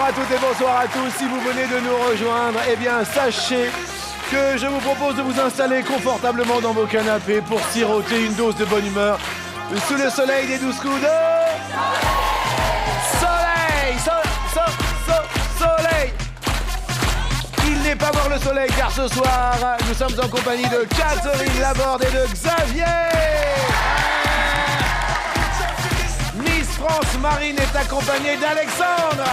à toutes et bonsoir à tous. Si vous venez de nous rejoindre, eh bien, sachez que je vous propose de vous installer confortablement dans vos canapés pour siroter une dose de bonne humeur sous le soleil des 12 coups de... Soleil. Il n'est pas voir le soleil car ce soir, nous sommes en compagnie de Catherine Laborde et de Xavier. Miss France Marine est accompagnée d'Alexandre.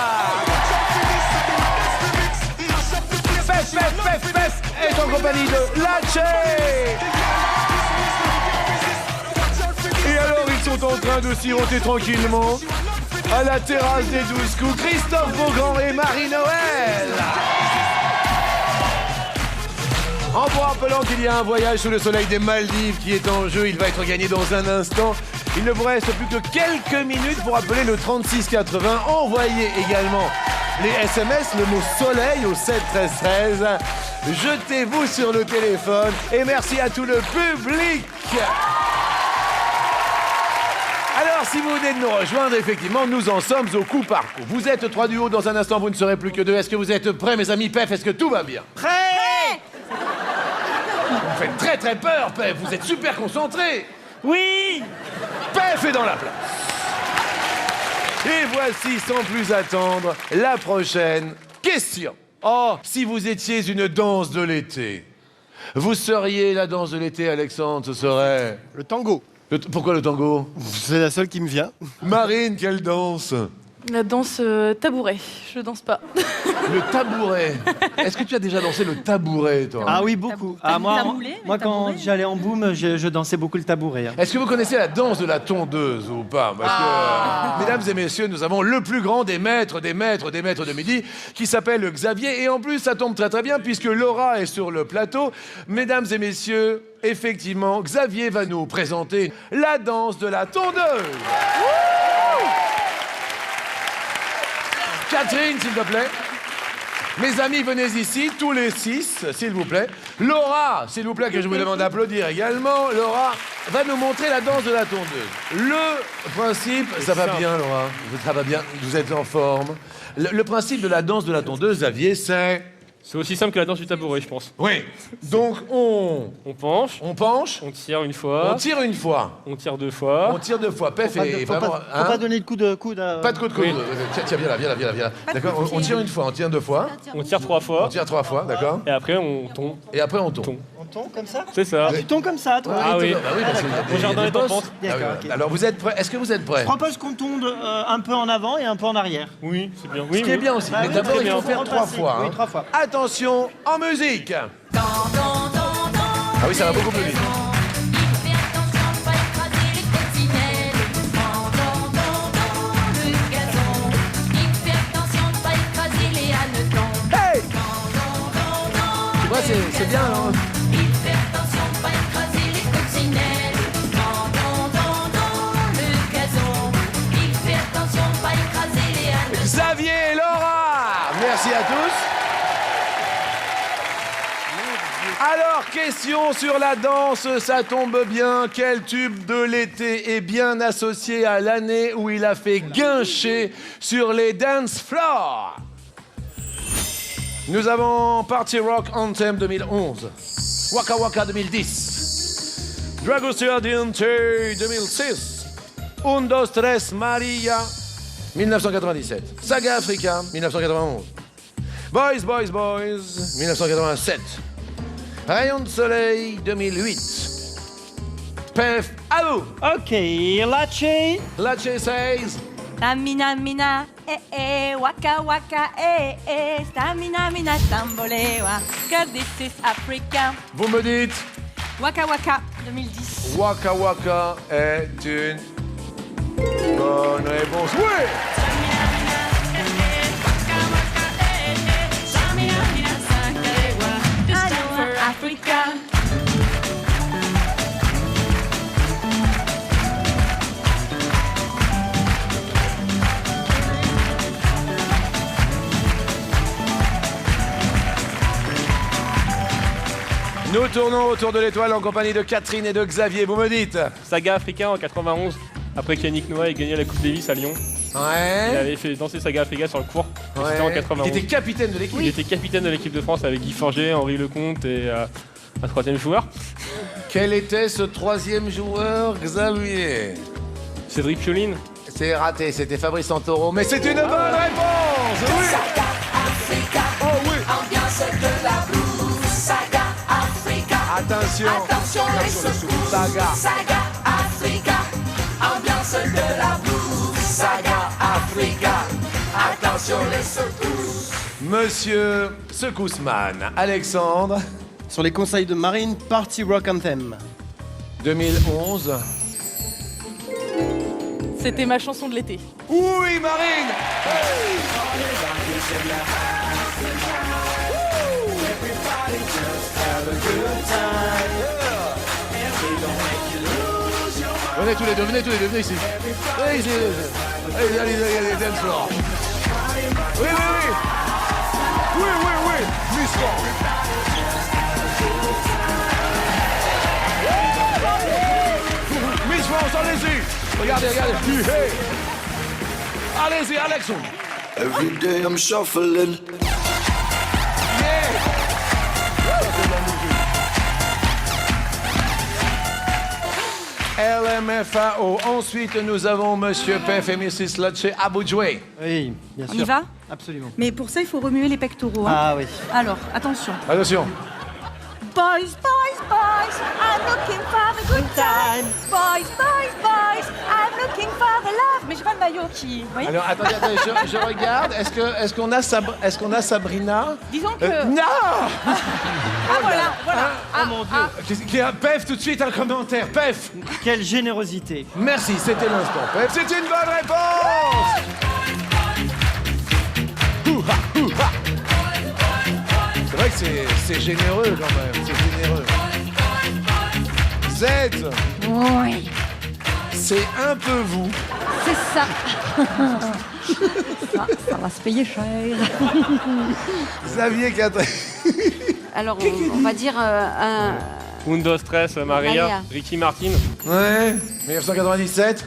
Pef est en compagnie de Lache. Et alors ils sont en train de siroter tranquillement à la terrasse des 12 coups, Christophe Beaugrand et Marie-Noël. En vous rappelant qu'il y a un voyage sous le soleil des Maldives qui est en jeu, il va être gagné dans un instant. Il ne vous reste plus que quelques minutes pour appeler le 3680. Envoyez également les SMS, le mot soleil au 7 13 13. Jetez-vous sur le téléphone et merci à tout le public. Alors, si vous venez de nous rejoindre, effectivement, nous en sommes au coup par coup. Vous êtes 3 du haut, dans un instant, vous ne serez plus que 2. Est-ce que vous êtes prêts, mes amis Pef? Est-ce que tout va bien? Prêt! Vous faites très très peur, Pef. Vous êtes super concentrés. Oui! Pef est dans la place. Et voici, sans plus attendre, la prochaine question. Oh, si vous étiez une danse de l'été, vous seriez la danse de l'été, Alexandre, ce serait... Le tango. Pourquoi le tango? C'est la seule qui me vient. Marine, quelle danse? La danse tabouret, je danse pas. Le tabouret. Est-ce que tu as déjà dansé le tabouret, toi? Ah oui, beaucoup. Ah, moi, Taboulé, moi le quand tabouret. j'allais en boom, je dansais beaucoup le tabouret. Hein. Est-ce que vous connaissez la danse de la tondeuse ou pas? Parce que, mesdames et messieurs, nous avons le plus grand des maîtres de midi qui s'appelle Xavier. Et en plus, ça tombe très très bien puisque Laura est sur le plateau. Mesdames et messieurs, effectivement, Xavier va nous présenter la danse de la tondeuse. Catherine, s'il te plaît. Mes amis, venez ici, tous les 6, s'il vous plaît. Laura, s'il vous plaît, que je vous demande d'applaudir également. Laura va nous montrer la danse de la tondeuse. Le principe, ça va bien, Laura. Ça va bien, vous êtes en forme. Le principe de la danse de la tondeuse, Xavier, c'est... C'est aussi simple que la danse du tabouret, je pense. Oui. Donc, on penche, penche, on tire une fois, on tire une fois, on tire deux fois. on tire 2 fois. Pef Faut est pas, vraiment... faut pas donner de coup de coude à... Pas de coup de coude. Oui. Tiens, viens là. D'accord, on tire une fois, on tire 2 fois, On tire 3 on fois, tire 3 fois, d'accord. et après on tombe. Et après, on tombe. On tombe comme ça? C'est ça. Tu tombes comme ça, toi? Ah oui. Bah oui, parce qu'il y a Mon jardin des est en bosses. pente. Ah oui, D'accord, voilà. ok. Alors, vous êtes prêts? Est-ce que vous êtes prêts? Je propose qu'on tombe un peu en avant et un peu en arrière. Oui, c'est bien. Ce Oui, qui est oui. bien aussi. Bah Mais oui, d'abord, très il bien. faut faire 3 Repasser. fois. Oui, hein. 3 fois. Attention, en musique. Ah oui, ça va beaucoup plus vite. Hey! Tu vois, c'est bien, hein? Xavier et Laura, merci à tous. Alors, question sur la danse, ça tombe bien. Quel tube de l'été est bien associé à l'année où il a fait guincher sur les dance floors? Nous avons Party Rock Anthem 2011, Waka Waka 2010, Dragostea Diente 2006, Un, Dos, Tres, Maria 1997, Saga Africa 1991, Boys, Boys, Boys 1987, Rayon de Soleil 2008. Pef, à vous. Ok, Lache. Lache says... Stamina mina, waka waka, stamina mina, tambolewa, cause this is Africa. Vous me dites... Waka waka, 2010. Waka Waka est une bonne réponse. Oui! Africa. Nous tournons autour de l'étoile en compagnie de Catherine et de Xavier. Vous me dites? Saga Africa en 91, après qu'Yannick Noah ait gagné la Coupe Davis à Lyon. Il Ouais. avait fait danser Saga Africa sur le court. C'était en Ouais. 91. Il était capitaine de l'équipe. Il était capitaine de l'équipe de France avec Guy Forget, Henri Lecomte et un troisième joueur, Quel était ce troisième joueur, Xavier? Cédric Pioline. C'est raté, c'était Fabrice Santoro, mais c'est une bonne réponse. Oui. Oh oui. Attention. Attention les secousses, Saga. Saga Africa, ambiance de la blues, Saga Africa, attention les secousses. Monsieur Secousseman, Alexandre, Sur les conseils de Marine, Party Rock Anthem. 2011. C'était ma chanson de l'été. Oui, Marine. Venez tous les deux, venez ici. Venez ici. Allez, dance floor. Oui. Miss France. Miss France, allez-y. Regardez. Hey. Allez-y, Alexandre. Every day I'm shuffling. LMFAO. Ensuite, nous avons Monsieur Pef et Mrs. Latché à bout de jouer. Oui, bien On sûr. y va? Absolument. Mais pour ça, il faut remuer les pectoraux. Hein. Ah oui. Alors, attention. Attention. Boys, I'm looking for a good time. Boys, I'm looking for a love. Mais j'ai pas le maillot qui. Vous voyez? Alors, attendez, je regarde. Est-ce qu'on a, Sabrina? Disons que. Non. Ah voilà. Oh mon Dieu. Qui a Pef tout de suite un commentaire. Pef. Quelle générosité. Merci, c'était l'instant. Pef, c'est une bonne réponse. Ouha. C'est vrai que c'est généreux quand même. C'est généreux. Z. Oui, C'est un peu vous. c'est ça. ça va se payer cher. Xavier Catherine. Alors, on va dire un... Undo Stress, Maria, Maria. Ricky Martin. Ouais. 1997.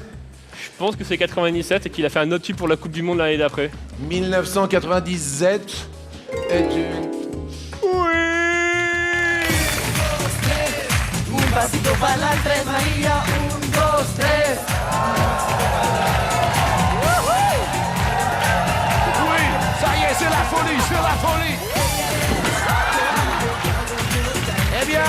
Je pense que c'est 97 et qu'il a fait un autre tube pour la Coupe du Monde l'année d'après. 1997 est une... Oui. Oui, ça y est, c'est la folie. Eh bien,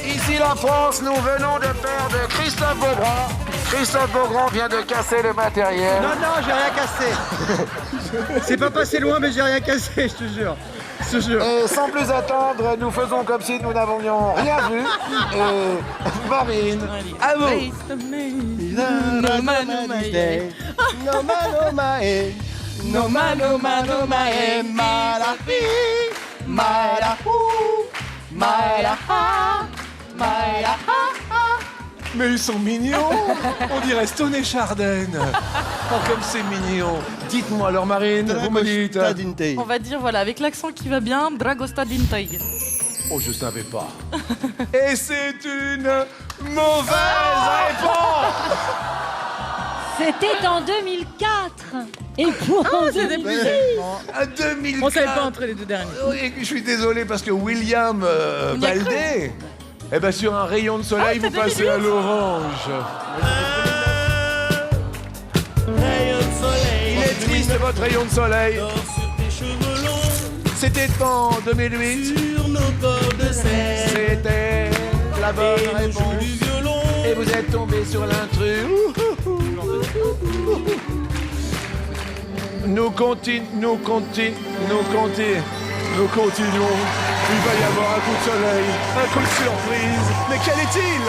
ici la France, nous venons de perdre Christophe Beaugrand. Christophe Beaugrand vient de casser le matériel. Non, j'ai rien cassé. C'est pas passé loin, mais j'ai rien cassé, je te jure. Et sans plus attendre, nous faisons comme si nous n'avions rien vu. Et Marine, à vous. Mais ils sont mignons. On dirait Stone et Chardin. Oh, comme c'est mignon. Dites-moi alors, Marine, vous me dites. On va dire, voilà, avec l'accent qui va bien, Dragosta Dintay. Oh, je savais pas. Et c'est une mauvaise réponse. C'était en 2004. Et pour C'est des plus. À 2004. On savait pas entre les deux derniers. Et je suis désolé parce que William On y a cru. Baldé, eh ben sur un rayon de soleil, Ah, vous c'est passez à l'orange. Il est triste votre rayon de soleil. C'était en 2008. C'était la bonne réponse. Et vous êtes tombé sur l'intrus. Nous continuons. Il va y avoir un coup de soleil, un coup de surprise. Mais quel est-il?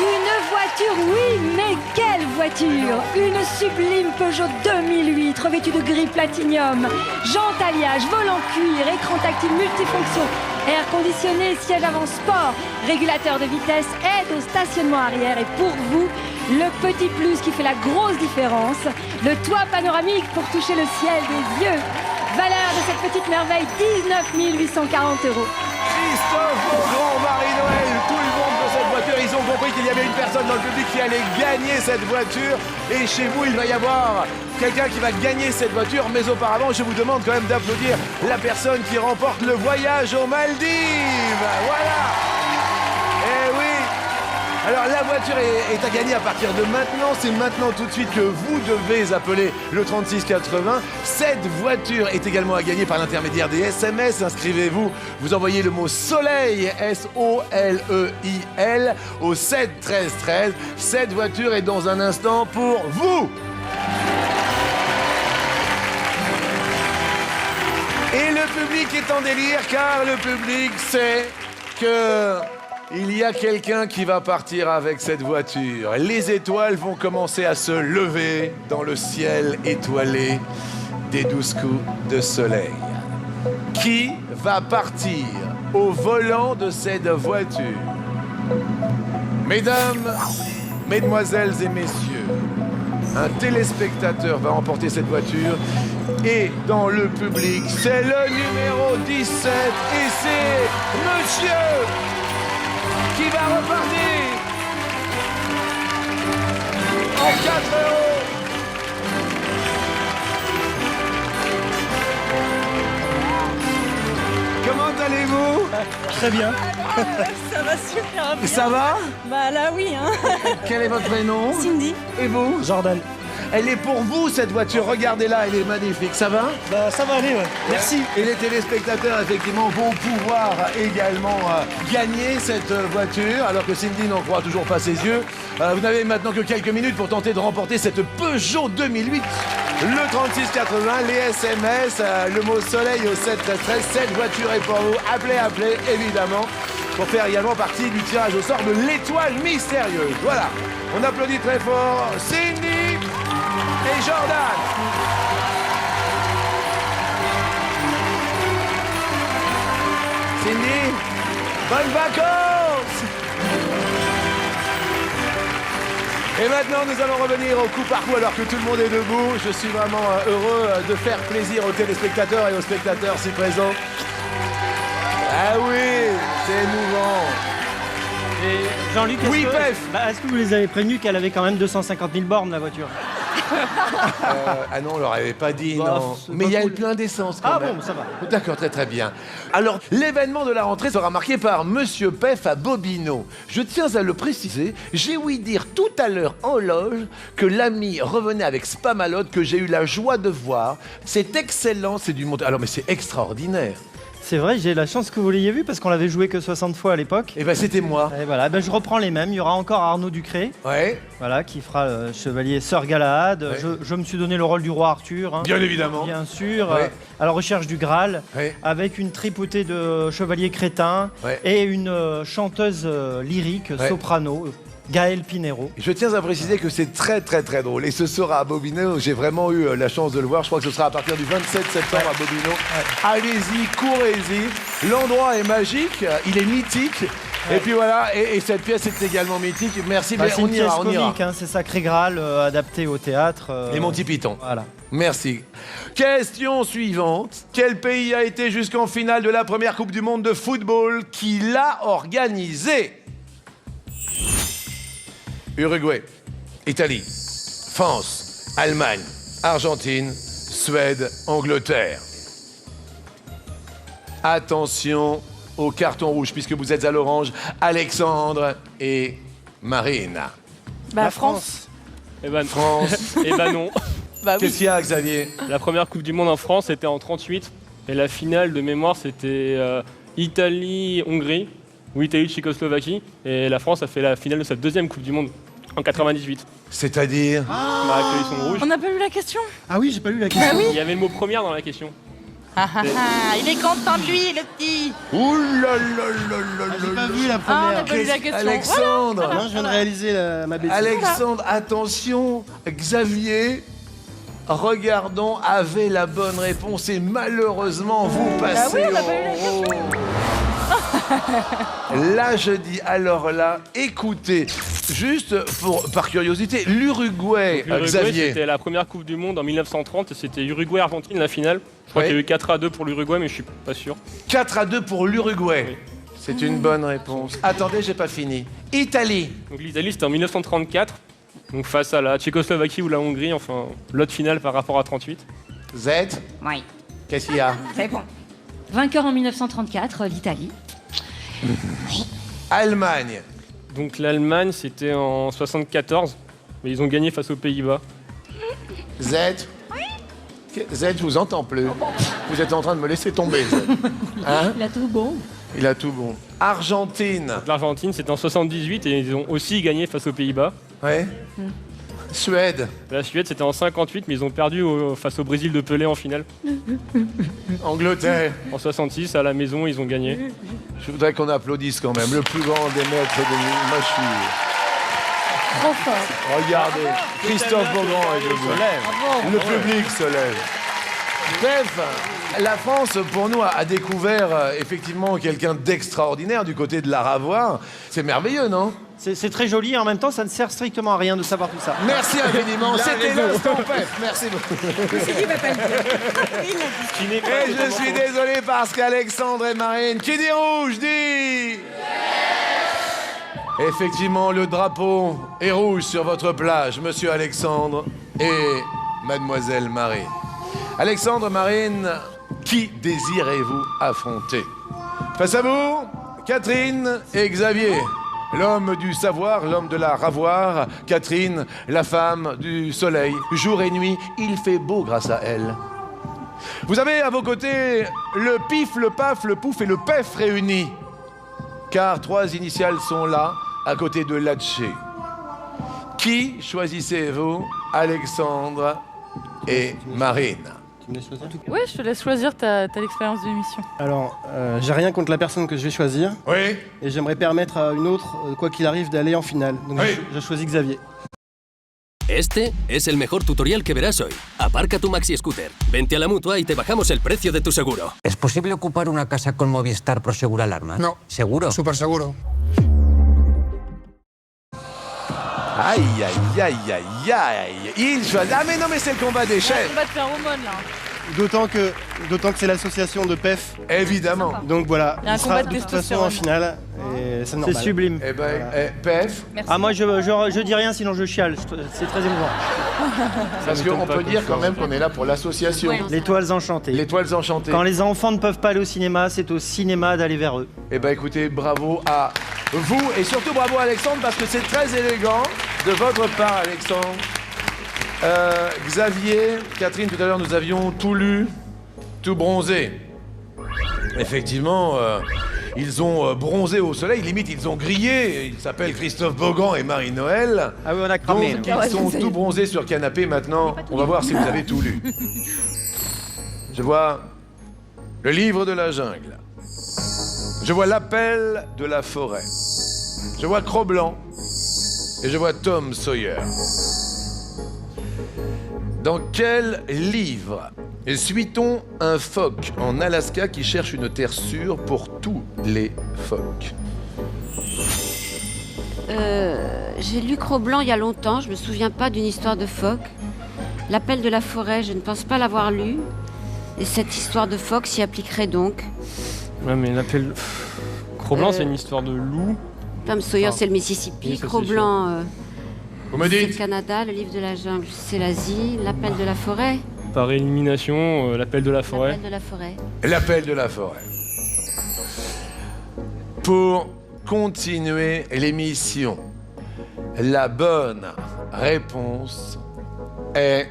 une voiture, oui, mais quelle voiture! Une sublime Peugeot 2008 revêtue de gris platinium, jantes alliage, volant cuir, écran tactile multifonction, air conditionné, siège avant sport, régulateur de vitesse, aide au stationnement arrière et pour vous, le petit plus qui fait la grosse différence, le toit panoramique pour toucher le ciel des yeux. Valeur de cette petite merveille, 19 840 €. Christophe Beaugrand, Marie-Noël, tout le monde de cette voiture, ils ont compris compris qu'il y avait une personne dans le public qui allait gagner cette voiture. Et chez vous, il va y avoir quelqu'un qui va gagner cette voiture. Mais auparavant, je vous demande quand même d'applaudir la personne qui remporte le voyage aux Maldives. Voilà. Eh oui. Alors la voiture est à gagner à partir de maintenant. C'est maintenant tout de suite que vous devez appeler le 3680. Cette voiture est également à gagner par l'intermédiaire des SMS. Inscrivez-vous. Vous envoyez le mot soleil, S-O-L-E-I-L, au 7 13 13. Cette voiture est dans un instant pour vous. Et le public est en délire car le public sait que... il y a quelqu'un qui va partir avec cette voiture. Les étoiles vont commencer à se lever dans le ciel étoilé des 12 coups de soleil. Qui va partir au volant de cette voiture? Mesdames, mesdemoiselles et messieurs, un téléspectateur va emporter cette voiture et dans le public, c'est le numéro 17 et c'est Monsieur qui va repartir en 4 euros. Comment allez-vous? Très bien. Ça va super bien. Ça va? Bah là oui, hein. Quel est votre prénom? Cindy. Et vous? Jordan. Elle est pour vous cette voiture, regardez-la, elle est magnifique, ça va? Bah ça va aller, ouais. Merci. Et les téléspectateurs, effectivement, vont pouvoir également gagner cette voiture, alors que Cindy n'en croit toujours pas ses yeux. Vous n'avez maintenant que quelques minutes pour tenter de remporter cette Peugeot 2008. Le 3680, les SMS, le mot soleil au 7 13 13. Cette voiture est pour vous. Appelez, évidemment, pour faire également partie du tirage au sort de l'étoile mystérieuse. Voilà, on applaudit très fort Cindy et Jordan. Cindy, bonnes vacances. Et maintenant, nous allons revenir au coup par coup alors que tout le monde est debout. Je suis vraiment heureux de faire plaisir aux téléspectateurs et aux spectateurs si présents. Ah oui, c'est émouvant. Et Jean-Luc, Oui, Pef. est-ce que vous les avez prévenus qu'elle avait quand même 250 000 bornes, la voiture? Ah non, on leur avait pas dit, Bah, non. c'est Mais pas il y a cool. le plein d'essence quand Ah même. bon, ça va. D'accord, très très bien. Alors, l'événement de la rentrée sera marqué par Monsieur Pef à Bobino. Je tiens à le préciser, j'ai ouï dire tout à l'heure en loge que l'ami revenait avec Spamalot que j'ai eu la joie de voir. C'est excellent, c'est du montage. Alors, mais c'est extraordinaire. C'est vrai, j'ai la chance que vous l'ayez vu parce qu'on l'avait joué que 60 fois à l'époque. Eh ben, c'était moi. Et voilà, ben, je reprends les mêmes. Il y aura encore Arnaud Ducré, Ouais, voilà, qui fera le chevalier Sir Galahad. Ouais. Je me suis donné le rôle du roi Arthur. Hein, bien évidemment. bien sûr, Ouais. à la recherche du Graal, Ouais. avec une tripotée de chevaliers crétins Ouais. et une chanteuse lyrique, Ouais. soprano, Gaëlle Pinero. Je tiens à préciser que c'est très très très drôle. Et ce sera à Bobino, j'ai vraiment eu la chance de le voir. Je crois que ce sera à partir du 27 septembre à Bobino. Allez-y, courez-y. L'endroit est magique, il est mythique. Et puis voilà, et cette pièce est également mythique. Merci, Bah, mais c'est on une pièce ira, on ira. comique, hein, c'est Sacré Graal adapté au théâtre. Les Monty Python. Voilà. Merci. Question suivante. Quel pays a été jusqu'en finale de la première Coupe du Monde de football qui l'a organisée? Uruguay, Italie, France, Allemagne, Argentine, Suède, Angleterre. Attention au carton rouge puisque vous êtes à l'orange. Alexandre et Marina. Bah, La France. Eh ben, France. eh ben non. Bah Qu'est-ce oui. qu'il y a, Xavier? La première Coupe du Monde en France était en 38 et la finale de mémoire c'était Italie-Hongrie ou Italie-Tchécoslovaquie et la France a fait la finale de sa deuxième Coupe du Monde en 98. C'est-à-dire? On a accueilli son rouge. On n'a pas eu la question. Ah oui, j'ai pas lu la question. Bah oui. Il y avait le mot première dans la question. Ah, ah, ah, il est content de lui, le petit. Ouh là là là là J'ai là pas là. vu la Ah, on première. n'a pas eu la question. Alexandre, Non, je viens de réaliser ma bêtise. Alexandre, attention, Xavier, regardons, avait la bonne réponse et malheureusement vous passez oui, on n'a pas eu la au rouge. Là, je dis, alors là, écoutez, juste par curiosité, l'Uruguay, L'Uruguay, Xavier. c'était la première Coupe du Monde en 1930 et c'était Uruguay-Argentine la finale. Je crois Ouais. qu'il y a eu 4-2 pour l'Uruguay mais je suis pas sûr. 4-2 pour l'Uruguay. C'est une bonne réponse. Attendez, j'ai pas fini. Italie. Donc l'Italie, c'était en 1934, donc face à la Tchécoslovaquie ou la Hongrie, enfin, l'autre finale par rapport à 38. Z. Oui, Qu'est-ce qu'il y a? c'est bon. Vainqueur en 1934, l'Italie. Allemagne. Donc l'Allemagne, c'était en 74, mais ils ont gagné face aux Pays-Bas. Z. Z, je vous entends plus. Vous êtes en train de me laisser tomber, Z. Hein? Il a tout bon. Il a tout bon. Argentine. Donc l'Argentine, c'était en 78 et ils ont aussi gagné face aux Pays-Bas. Ouais. Suède. La Suède, c'était en 58, mais ils ont perdu face au Brésil de Pelé en finale. Angleterre. En 66, à la maison, ils ont gagné. Je voudrais qu'on applaudisse quand même. Le plus grand des maîtres de moi, je suis... Trop fort. Regardez. Christophe Beaugrand est debout. Le public se lève. Bref, la France, pour nous, a découvert effectivement quelqu'un d'extraordinaire du côté de la Ravoire. C'est merveilleux, non? C'est très joli et en même temps, ça ne sert strictement à rien de savoir tout ça. Merci infiniment. C'était l'instant PEF. Merci beaucoup. Et je suis désolé parce qu'Alexandre et Marine, qui dit rouge, dit... Effectivement, le drapeau est rouge sur votre plage, monsieur Alexandre et mademoiselle Marine. Alexandre, Marine, qui désirez-vous affronter? Face à vous, Catherine et Xavier. L'homme du savoir, l'homme de la Ravoire. Catherine, la femme du soleil. Jour et nuit, il fait beau grâce à elle. Vous avez à vos côtés le pif, le paf, le pouf et le pef réunis. Car 3 initiales sont là, à côté de l'Hatché. Qui choisissez-vous, Alexandre et Marine? Oui, je te laisse choisir, t'as l'expérience de l'émission. Alors, j'ai rien contre la personne que je vais choisir. Oui. Et j'aimerais permettre à une autre, quoi qu'il arrive, d'aller en finale. Donc Oui. je choisis Xavier. Este es el mejor tutorial que verás hoy. Aparca tu Maxi Scooter, vente a la Mutua y te bajamos el precio de tu seguro. ¿Es posible ocupar una casa con Movistar Prosegur Alarma? No. ¿Seguro? Súper seguro. Aïe, aïe, aïe, aïe, aïe. Il choisit... Ah mais non, mais c'est le combat des On chefs. va te faire aumône, là. D'autant que c'est l'association de PEF. Évidemment. Donc voilà, Il y a un il sera combat de de toute façon testostérone. en finale. Et c'est C'est normal. sublime. Eh ben, PF, Ah, moi, je dis rien, sinon je chiale. C'est très émouvant. parce qu'on peut dire quand même qu'on est là pour l'association. Les toiles enchantées. Les Toiles Enchantées. Quand les enfants ne peuvent pas aller au cinéma, c'est au cinéma d'aller vers eux. Eh ben écoutez, bravo à vous et surtout bravo à Alexandre parce que c'est très élégant de votre part, Alexandre. Xavier, Catherine, tout à l'heure nous avions tout lu, tout bronzé. Effectivement, ils ont bronzé au soleil, limite ils ont grillé. Ils s'appellent Christophe Beaugrand et Marie-Noël. Ah oui, on a cramé. Donc ils sont tout bronzés sur canapé maintenant. On va voir si vous avez tout lu. Je vois le livre de la jungle. Je vois l'appel de la forêt. Je vois Cro-Blanc. Et je vois Tom Sawyer. Dans quel livre suit-on un phoque en Alaska qui cherche une terre sûre pour tous les phoques? J'ai lu Cro-Blanc il y a longtemps, je me souviens pas d'une histoire de phoque. L'appel de la forêt, je ne pense pas l'avoir lu. Et cette histoire de phoque s'y appliquerait donc. Ouais, mais l'appel... Cro-Blanc, c'est une histoire de loup. Tom Sawyer, c'est le Mississippi. Oui, ça, c'est Cro-Blanc, Vous me c'est le dites? Canada. Le livre de la jungle, c'est l'Asie. L'appel de la forêt. Par élimination, l'appel de la forêt. L'appel de la forêt. L'appel de la forêt. Pour continuer l'émission, la bonne réponse est...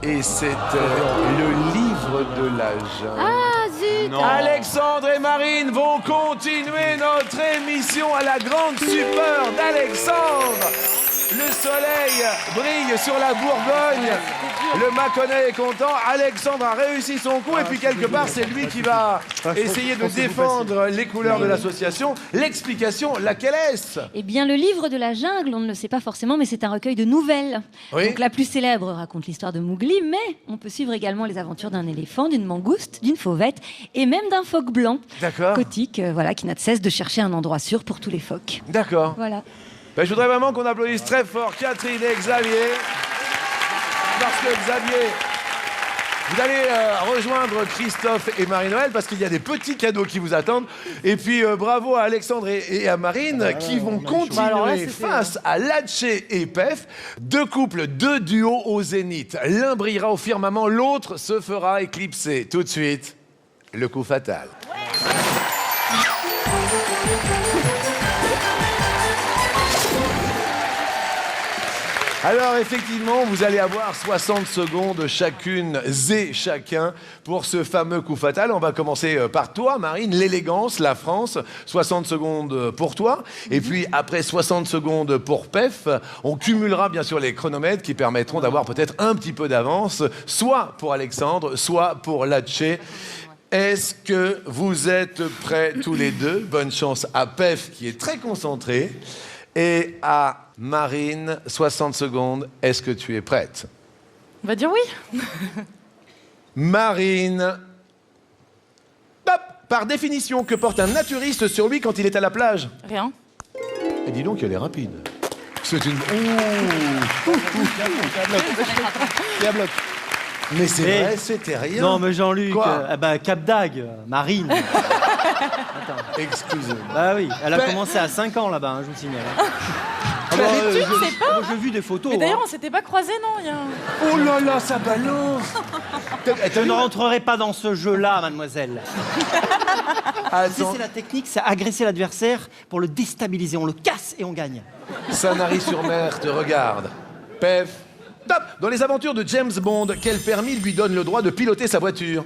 Et c'est le livre de la jungle. Ah, zut! Alexandre et Marine vont continuer notre émission à la grande stupeur d'Alexandre. Le soleil brille sur la Bourgogne. Le Mâconnais est content. Alexandre a réussi son coup et puis quelque part c'est lui qui va essayer de défendre les couleurs de l'association. L'explication, laquelle est-ce? Eh bien, le livre de la jungle, on ne le sait pas forcément, mais c'est un recueil de nouvelles. Oui. Donc, la plus célèbre raconte l'histoire de Mowgli, mais on peut suivre également les aventures d'un éléphant, d'une mangouste, d'une fauvette et même d'un phoque blanc. D'accord. Cotique, voilà, qui n'a de cesse de chercher un endroit sûr pour tous les phoques. D'accord. Voilà. Ben, je voudrais vraiment qu'on applaudisse très fort Catherine et Xavier. Parce que Xavier Vous allez rejoindre Christophe et Marie-Noël parce qu'il y a des petits cadeaux qui vous attendent. Et puis bravo à Alexandre et à Marine qui vont continuer face à Latche et Pef. Deux couples, deux duos au zénith. L'un brillera au firmament, l'autre se fera éclipser. Tout de suite, le coup fatal. Alors effectivement, vous allez avoir 60 secondes chacune et chacun pour ce fameux coup fatal. On va commencer par toi, Marine, l'élégance, la France. 60 secondes pour toi. Et puis après 60 secondes pour Pef, on cumulera bien sûr les chronomètres qui permettront d'avoir peut-être un petit peu d'avance, soit pour Alexandre, soit pour Latché. Est-ce que vous êtes prêts tous les deux? Bonne chance à Pef qui est très concentré. Et à Marine, 60 secondes, est-ce que tu es prête? On va dire oui. Marine, top! Par définition, que porte un naturiste sur lui quand il est à la plage? Rien. Et dis donc, elle est rapide. C'est une... Bloc. Mais c'est vrai, c'était rien. Non, mais Jean-Luc, Cap d'Agde, Marine. Attends. Excusez-moi. Bah oui, elle a commencé à 5 ans là-bas, je vous signale. Tu ne sais pas? J'ai vu des photos. Mais d'ailleurs, on s'était pas croisés, non? Oh là là, ça balance. Je ne rentrerai pas dans ce jeu-là, mademoiselle. Attends. C'est la technique, c'est agresser l'adversaire pour le déstabiliser. On le casse et on gagne. Sanary-sur-Mer te regarde. Pef, top! Dans les aventures de James Bond, quel permis lui donne le droit de piloter sa voiture?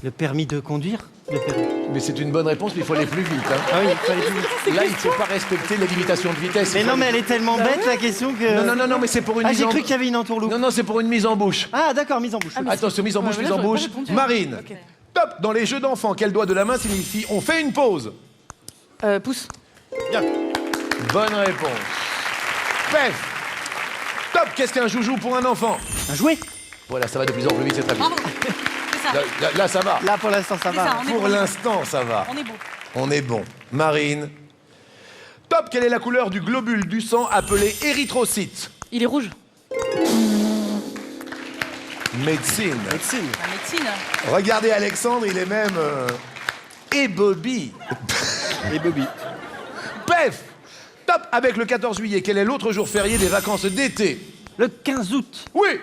Le permis de conduire? Mais c'est une bonne réponse, mais il faut aller plus vite. Hein. Ah oui, il faut aller plus vite. Là, il ne faut pas respecter les limitations de vitesse. Mais non, mais elle est tellement bête, la question que... Non, mais c'est pour une mise en... Ah, j'ai cru qu'il y avait une entourloupe. Non, c'est pour une mise en bouche. Ah, d'accord, mise en bouche. Attention, mise en bouche, mise en bouche. Marine, top! Dans les jeux d'enfants, quel doigt de la main signifie on fait une pause? Pouce. Bien. Bonne réponse. Pef, top! Qu'est-ce qu'un joujou pour un enfant? Un jouet. Voilà, ça va de plus en plus vite, c'est très bien. Bravo. C'est ça. Là, ça va. Là, pour l'instant, ça va. ça, on est Pour bon. l'instant, ça va. On est bon. On est bon. Marine. Top, quelle est la couleur du globule du sang appelé érythrocyte? Il est rouge. Médecine. La médecine. Regardez Alexandre, il est même... Et Bobby. Et Bobby. Pef. Top, avec le 14 juillet, quel est l'autre jour férié des vacances d'été? Le 15 août. Oui.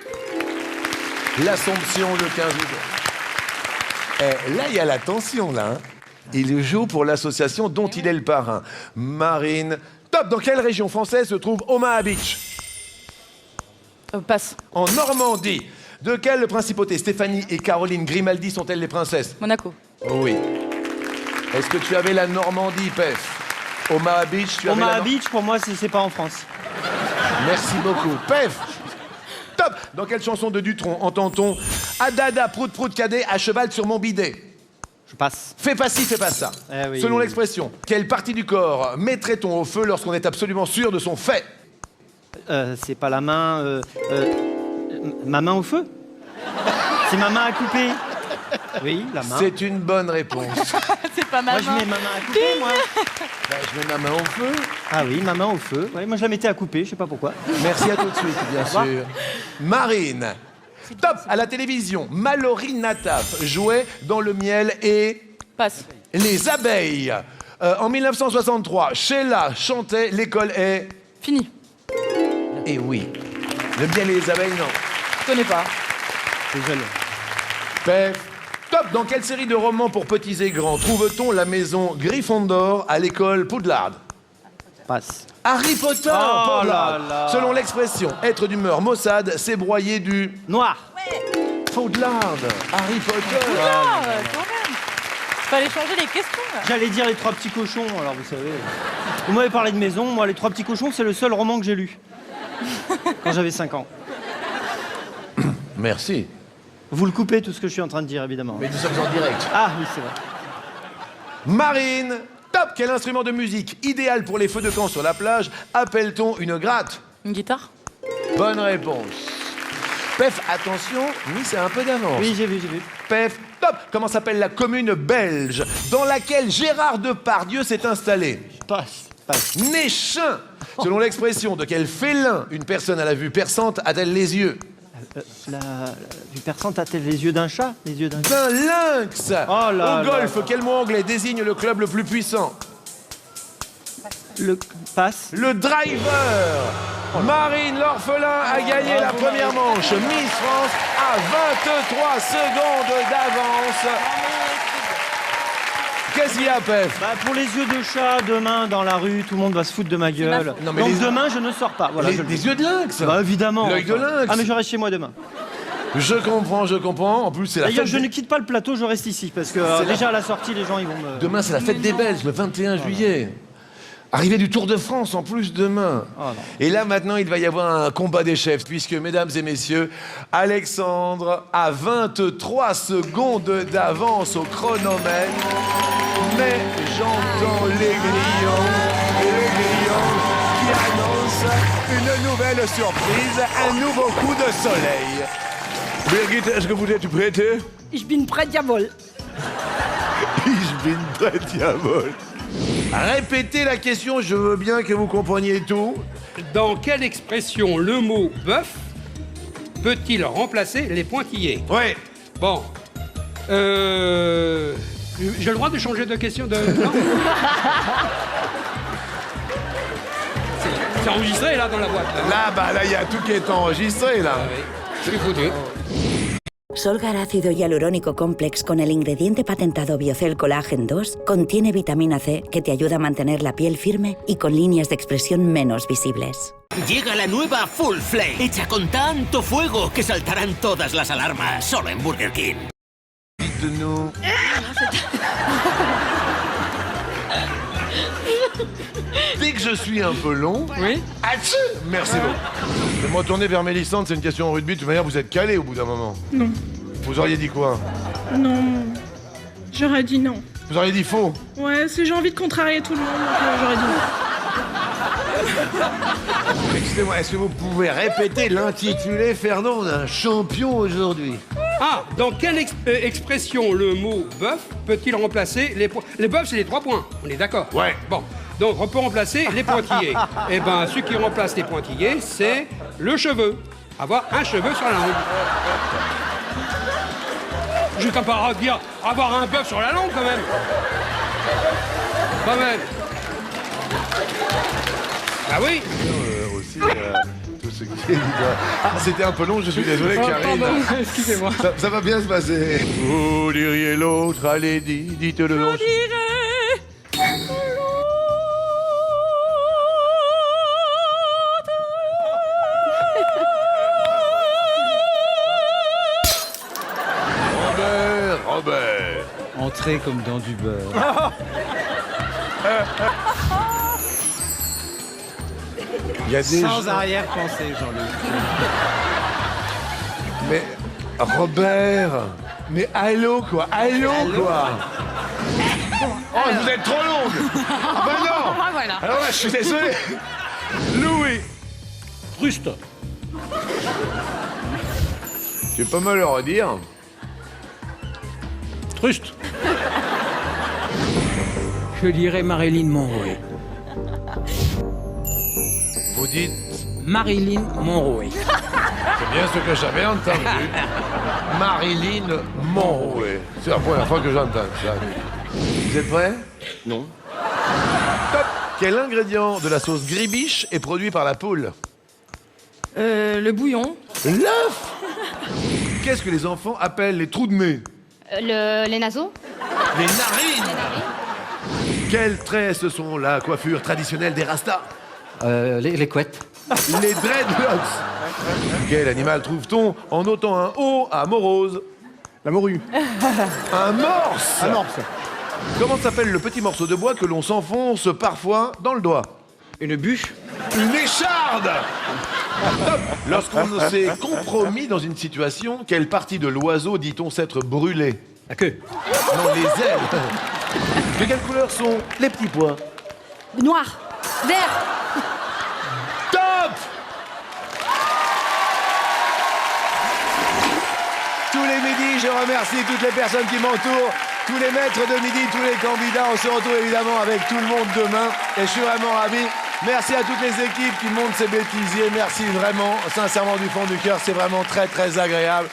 L'Assomption, le 15 août. Là, il y a la tension, là. Hein. Il joue pour l'association dont il est le parrain. Marine. Top, dans quelle région française se trouve Omaha Beach? Passe. En Normandie. De quelle principauté Stéphanie et Caroline Grimaldi sont-elles les princesses? Monaco. Oui. Est-ce que tu avais la Normandie, Pef? Omaha Beach, tu avais Omaha Beach, pour moi, c'est pas en France. Merci beaucoup. Pef. Top. Dans quelle chanson de Dutronc entend-on Adada, prout prout cadet, à cheval sur mon bidet? Je passe. Fais pas ci, fais pas ça. Eh oui. Selon l'expression, quelle partie du corps mettrait-on au feu lorsqu'on est absolument sûr de son fait? C'est pas la main... ma main au feu? C'est ma main à couper? Oui, la main. C'est une bonne réponse. C'est pas mal. Moi, je mets ma main à couper, moi. Ben, je mets ma main au feu. Ah oui, ma main au feu. Ouais, moi, je la mettais à couper, je sais pas pourquoi. Merci à tout de suite, bien sûr. Marine. Top, à la télévision, Mallory Nataf jouait dans Le Miel et... Passe. Les abeilles. En 1963, Sheila chantait L'école est... Fini. Eh oui. Le Miel et les abeilles, non. Je connais pas. Désolé. Pef. Top, dans quelle série de romans pour petits et grands trouve-t-on la maison Gryffondor à l'école Poudlard? Passe. Harry Potter, Oh Poudlard. là là. Selon l'expression, être d'humeur maussade, c'est broyer du... Noir. Poudlard. Harry Potter. Ah, quand même. Fallait changer les questions, là. J'allais dire Les Trois Petits Cochons, alors vous savez. Vous m'avez parlé de maison, moi Les Trois Petits Cochons, c'est le seul roman que j'ai lu. Quand j'avais 5 ans. Merci. Vous le coupez tout ce que je suis en train de dire, évidemment. Mais nous sommes en direct. Ah oui, c'est vrai. Marine. Top, quel instrument de musique idéal pour les feux de camp sur la plage appelle-t-on une gratte? Une guitare. Bonne réponse. Pef, attention, oui, c'est un peu d'avance. Oui, j'ai vu. Pef, top. Comment s'appelle la commune belge dans laquelle Gérard Depardieu s'est installé? Passe. Néchin. Selon l'expression, de quel félin une personne à la vue perçante a-t-elle les yeux? Du persan, t'as les yeux d'un chat? Les yeux d'un D'un lynx. Oh là Au golf, là. quel mot anglais désigne le club le plus puissant? Le passe. Le driver. Marine l'orphelin a gagné la première manche. Miss France à 23 secondes d'avance. Qu'est-ce qu'il y a, Pef? Bah, pour les yeux de chat, demain, dans la rue, tout le monde va se foutre de ma gueule. Non, mais Donc les- demain, je ne sors pas. Voilà, Des yeux de lynx. Bah évidemment. L'œil de lynx. Ah mais je reste chez moi demain. Je comprends, je comprends. En plus, c'est la D'ailleurs, fête je des- ne quitte pas le plateau, je reste ici. Parce que C'est la- déjà à la sortie, les gens, ils vont me... Demain, c'est la fête des Belges, le 21 juillet. Arrivée du Tour de France, en plus, demain. Oh, non. Et là, maintenant, il va y avoir un combat des chefs, puisque, mesdames et messieurs, Alexandre a 23 secondes d'avance au chronomètre. Mais j'entends les grillons qui annoncent une nouvelle surprise, un nouveau coup de soleil. Birgit, est-ce que vous êtes prête? Ich bin prête, jawohl. Ich bin prête, jawohl. Répétez la question, je veux bien que vous compreniez tout. Dans quelle expression le mot bœuf peut-il remplacer les pointillés? Ouais. Bon. J'ai le droit de changer de question de... Non. C'est enregistré là dans la boîte. Là, il y a tout qui est enregistré, là. Je suis foutu. Solgar ácido hialurónico complex con el ingrediente patentado Biocel Collagen 2 contiene vitamina C que te ayuda a mantener la piel firme y con líneas de expresión menos visibles. Llega la nueva Full Flame, hecha con tanto fuego que saltarán todas las alarmas, solo en Burger King. Dites-nous. Dès que je suis un peu long... Oui. Atchou. Merci beaucoup. Je vais me retourner vers Mélissande, c'est une question en rugby. De toute manière, vous êtes calé au bout d'un moment. Non. Vous auriez dit quoi? Non. J'aurais dit non. Vous auriez dit faux? Ouais, c'est j'ai envie de contrarier tout le monde, donc j'aurais dit non. Excusez-moi, est-ce que vous pouvez répéter l'intitulé, Fernand, d'un champion aujourd'hui? Ah, dans quelle expression le mot bœuf peut-il remplacer les points? Les bœufs, c'est les 3 points, on est d'accord? Ouais. Bon, donc on peut remplacer les pointillés. Eh ben, ce qui remplace les pointillés, c'est le cheveu. Avoir un cheveu sur la langue. Je ne pas dire avoir un bœuf sur la langue, quand même. Quand même. Ah oui. Aussi, tout ce qui est... Ah, c'était un peu long, je suis désolé, Karine. Pardon, excusez-moi. Ça va bien se passer. Vous diriez l'autre, allez, dites-le. On dirait... Robert. Entrer comme dans du beurre. Il y a des Sans gens- arrière-pensée, Jean-Luc. Mais Robert, mais allô quoi, allô quoi. Oh, vous êtes trop longue. Ah bah non. Ah, voilà. Alors là, je suis désolé. Louis. Truste. Tu peux me le redire? Truste. Je dirais Marilyn Monroe. Vous dites? Marilyn Monroe. C'est bien ce que j'avais entendu. Marilyn Monroe. C'est la première fois que j'entends ça. Vous êtes prêts? Non. Top. Quel ingrédient de la sauce gribiche est produit par la poule? Le bouillon. L'œuf. Qu'est-ce que les enfants appellent les trous de nez? Les naseaux. Les narines. Quels traits ce sont la coiffure traditionnelle des Rastas? Les couettes. Les dreadlocks. Quel animal trouve-t-on en notant un O à morose? La morue. Un morse. Un morse. Comment s'appelle le petit morceau de bois que l'on s'enfonce parfois dans le doigt? Une bûche. Une écharde. Top. Lorsqu'on s'est compromis dans une situation, quelle partie de l'oiseau dit-on s'être brûlé? La queue. Non, les ailes. De quelle couleur sont les petits pois? Noir. Vert. Top. Tous les midis, je remercie toutes les personnes qui m'entourent, tous les maîtres de midi, tous les candidats. On se retrouve évidemment avec tout le monde demain. Et je suis vraiment ravi Merci à toutes les équipes qui montent ces bêtisiers. Merci vraiment, sincèrement, du fond du cœur. C'est vraiment très, très agréable.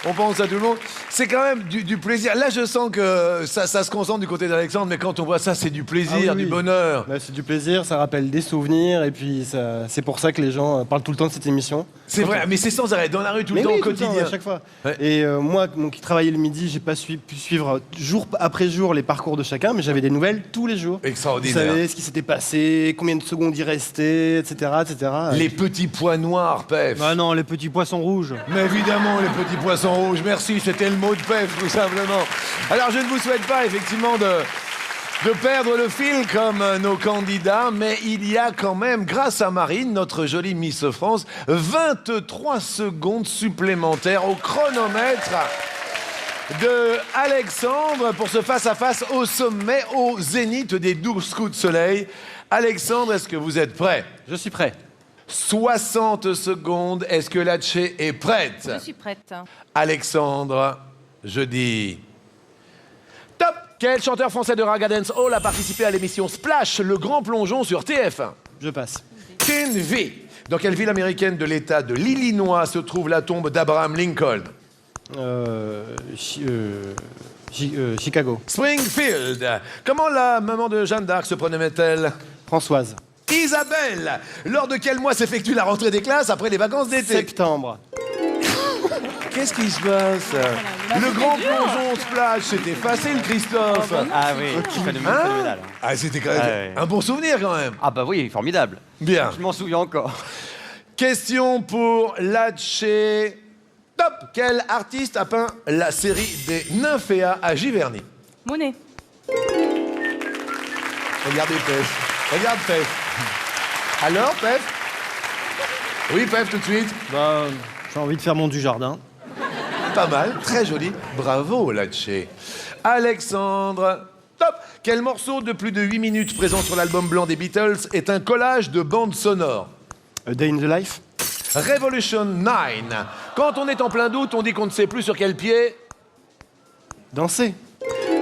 On pense à tout le monde. C'est quand même du plaisir. Là, je sens que ça se concentre du côté d'Alexandre, mais quand on voit ça, c'est du plaisir, du bonheur. Bah, c'est du plaisir, ça rappelle des souvenirs, et puis c'est pour ça que les gens parlent tout le temps de cette émission. C'est vrai, mais c'est sans arrêt, dans la rue, tout le temps, au quotidien. À chaque fois. Ouais. Et moi, qui travaillais le midi, j'ai pas pu suivre jour après jour les parcours de chacun, mais j'avais des nouvelles tous les jours. Extraordinaire. Vous savez ce qui s'était passé, combien de secondes il restait, etc., etc. Les petits pois noirs, Pef. Ah non, les petits poissons rouges. Mais évidemment, les petits poissons rouges. Merci, c'était le mot de Pef, tout simplement. Alors, je ne vous souhaite pas, effectivement, de perdre le fil comme nos candidats, mais il y a quand même, grâce à Marine, notre jolie Miss France, 23 secondes supplémentaires au chronomètre de Alexandre pour ce face-à-face au sommet, au zénith des 12 coups de soleil. Alexandre, est-ce que vous êtes prêt? Je suis prêt. 60 secondes, est-ce que Latché est prête? Je suis prête. Alexandre, je dis... Top! Quel chanteur français de Raga Dance Hall a participé à l'émission Splash, le grand plongeon sur TF1? Je passe. Ken V. Dans quelle ville américaine de l'État de l'Illinois se trouve la tombe d'Abraham Lincoln? Chicago. Springfield. Comment la maman de Jeanne d'Arc se prénommait-elle? Françoise. Isabelle. Lors de quel mois s'effectue la rentrée des classes après les vacances d'été? Septembre. Qu'est-ce qui se passe? Le grand plongeon Splash, c'était facile, Christophe. Ah oui, phénoménal. Ah, c'était quand même un bon souvenir quand même. Ah bah oui, formidable. Bien. Je m'en souviens encore. Question pour Latché. Top! Quel artiste a peint la série des Nymphéas à Giverny? Monet. Regardez Pef. Regarde Pef. Alors, Pef? Oui, Pef, tout de suite. Bah, j'ai envie de faire mon Dujardin. Pas mal, très joli. Bravo, Latché. Alexandre. Top! Quel morceau de plus de 8 minutes présent sur l'album blanc des Beatles est un collage de bandes sonores? A Day in the Life. Revolution 9. Quand on est en plein doute, on dit qu'on ne sait plus sur quel pied Danser.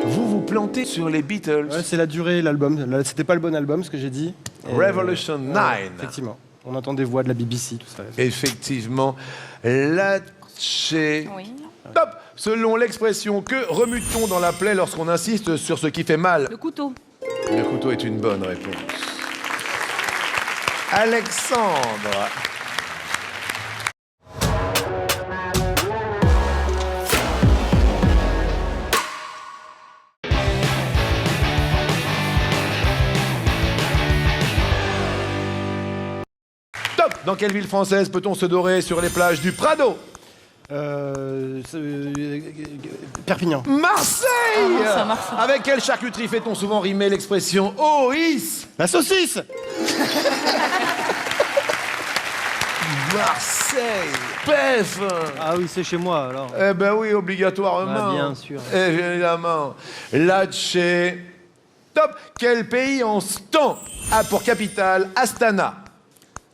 Vous vous plantez sur les Beatles. Ouais, c'est la durée, l'album. C'était pas le bon album, ce que j'ai dit. Revolution 9. Effectivement. On entend des voix de la BBC, tout ça. Effectivement. Latché. Oui. Top! Selon l'expression, que remue-t-on dans la plaie lorsqu'on insiste sur ce qui fait mal? Le couteau. Le couteau est une bonne réponse. Alexandre. Top! Dans quelle ville française peut-on se dorer sur les plages du Prado? Perpignan. Marseille! Ah, c'est à Marseille. Avec quelle charcuterie fait-on souvent rimer l'expression « Oh, is » La saucisse. Marseille! Pef! Ah oui, c'est chez moi, alors. Eh ben oui, obligatoirement. Ah, bien sûr. Évidemment. Latché. Top! Quel pays en ce temps a pour capitale Astana?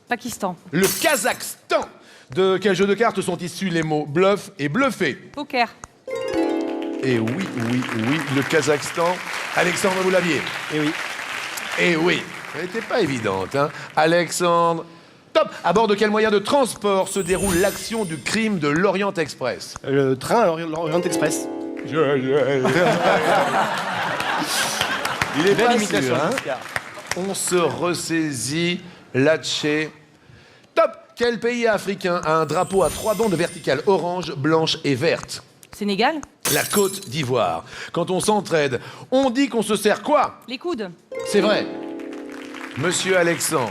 Pakistan. Le Kazakhstan. De quel jeu de cartes sont issus les mots bluff et bluffer? Poker. Et oui, le Kazakhstan. Alexandre, vous l'aviez? Et oui. Et oui. Elle n'était pas évidente, hein? Alexandre. Top! À bord de quel moyen de transport se déroule l'action du crime de l'Orient Express? Le train à l'Orient Express. Il est Belle pas imitation, sûr, hein? Oscar. On se ressaisit. Latché. Top! Quel pays africain a un drapeau à 3 bandes verticales orange, blanche et verte? Sénégal. La Côte d'Ivoire. Quand on s'entraide, on dit qu'on se sert quoi? Les coudes. C'est vrai. Monsieur Alexandre,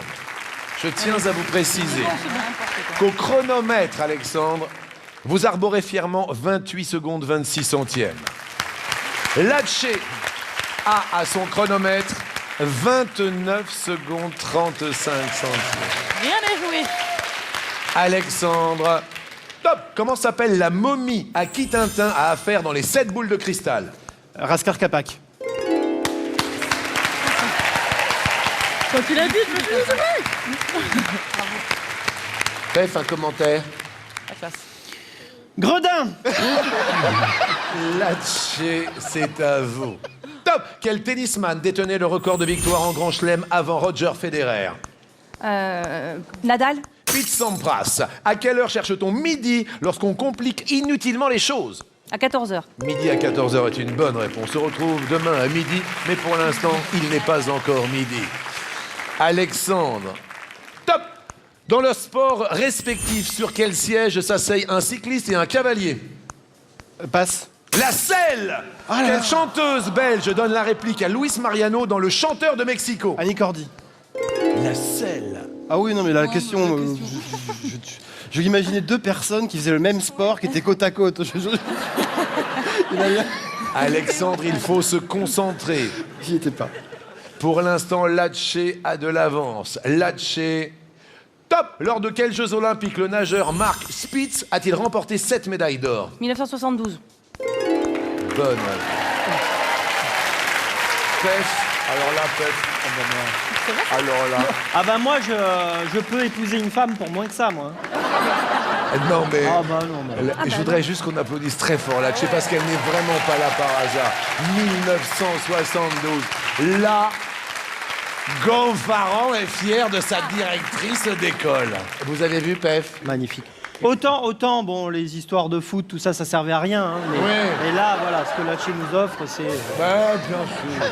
je tiens à vous préciser qu'au chronomètre, Alexandre, vous arborez fièrement 28 secondes 26 centièmes. Latché a à son chronomètre 29 secondes 35 centièmes. Rien à jouer. Alexandre, top! Comment s'appelle la momie à qui Tintin a affaire dans les 7 boules de cristal? Raskar Kapak. Quand tu l'as dit, je me suis dit, c'est vrai. Pef, un commentaire. La classe. Gredin. Latché, c'est à vous. Top! Quel tennisman détenait le record de victoire en Grand Chelem avant Roger Federer? Nadal. Pete Sampras. À quelle heure cherche-t-on midi lorsqu'on complique inutilement les choses? À 14h. Midi à 14h est une bonne réponse. On se retrouve demain à midi, mais pour l'instant, il n'est pas encore midi. Alexandre. Top! Dans leur sport respectif, sur quel siège s'asseyent un cycliste et un cavalier? Passe. La selle! Quelle chanteuse belge donne la réplique à Luis Mariano dans Le Chanteur de Mexico? Annie Cordy. La selle. Ah oui, non, mais la question... je imaginais deux personnes qui faisaient le même sport, qui étaient côte à côte. Alexandre, il faut se concentrer. J'y étais pas. Pour l'instant, Latche a de l'avance. Latche... Top! Lors de quels Jeux Olympiques le nageur Mark Spitz a-t-il remporté 7 médailles d'or? 1972. Bonne. Pef. Alors là, Pef. Alors là... Ah bah moi, je peux épouser une femme pour moins que ça, moi. Non mais... Ah bah non, bah. Je voudrais juste qu'on applaudisse très fort Latche parce qu'elle n'est vraiment pas là par hasard. 1972. Là... Gonfaron est fier de sa directrice d'école. Vous avez vu, Pef? Magnifique. Autant, bon, les histoires de foot, tout ça, ça servait à rien. Hein, mais, et là, voilà, ce que Latche nous offre, c'est... Bien sûr.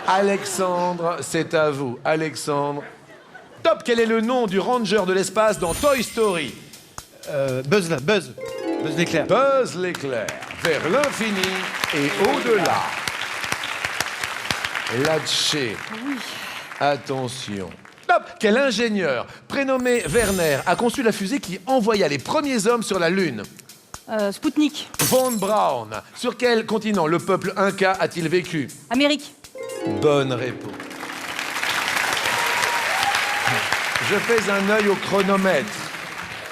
Alexandre, c'est à vous. Alexandre. Top, quel est le nom du ranger de l'espace dans Toy Story? Buzz l'éclair. Buzz l'éclair. Vers l'infini et au-delà. Latche. Oui. Attention. Top! Quel ingénieur, prénommé Werner, a conçu la fusée qui envoya les premiers hommes sur la Lune? Spoutnik. Von Braun. Sur quel continent le peuple Inca a-t-il vécu? Amérique. Bonne réponse. Je fais un œil au chronomètre.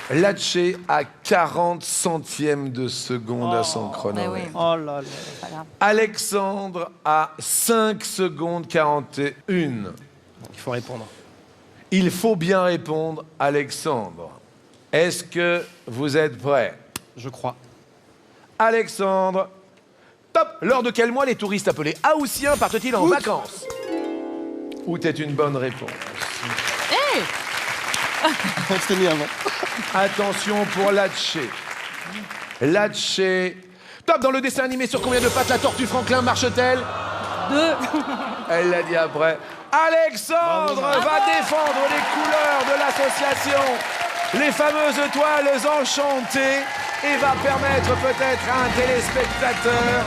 Latche a 40 centièmes de seconde à son chronomètre. Oh là là. Alexandre a 5 secondes 41. Il faut répondre. Il faut bien répondre, Alexandre. Est-ce que vous êtes prêts? Je crois. Alexandre. Top! Lors de quel mois les touristes appelés Haussiens partent-ils en vacances? Août est une bonne réponse. On s'était mis avant. Attention pour Latche. Latche. Top! Dans le dessin animé, sur combien de pattes la tortue Franklin marche-t-elle? 2. Elle l'a dit après. Alexandre va défendre les couleurs de l'association, les fameuses toiles enchantées, et va permettre peut-être à un téléspectateur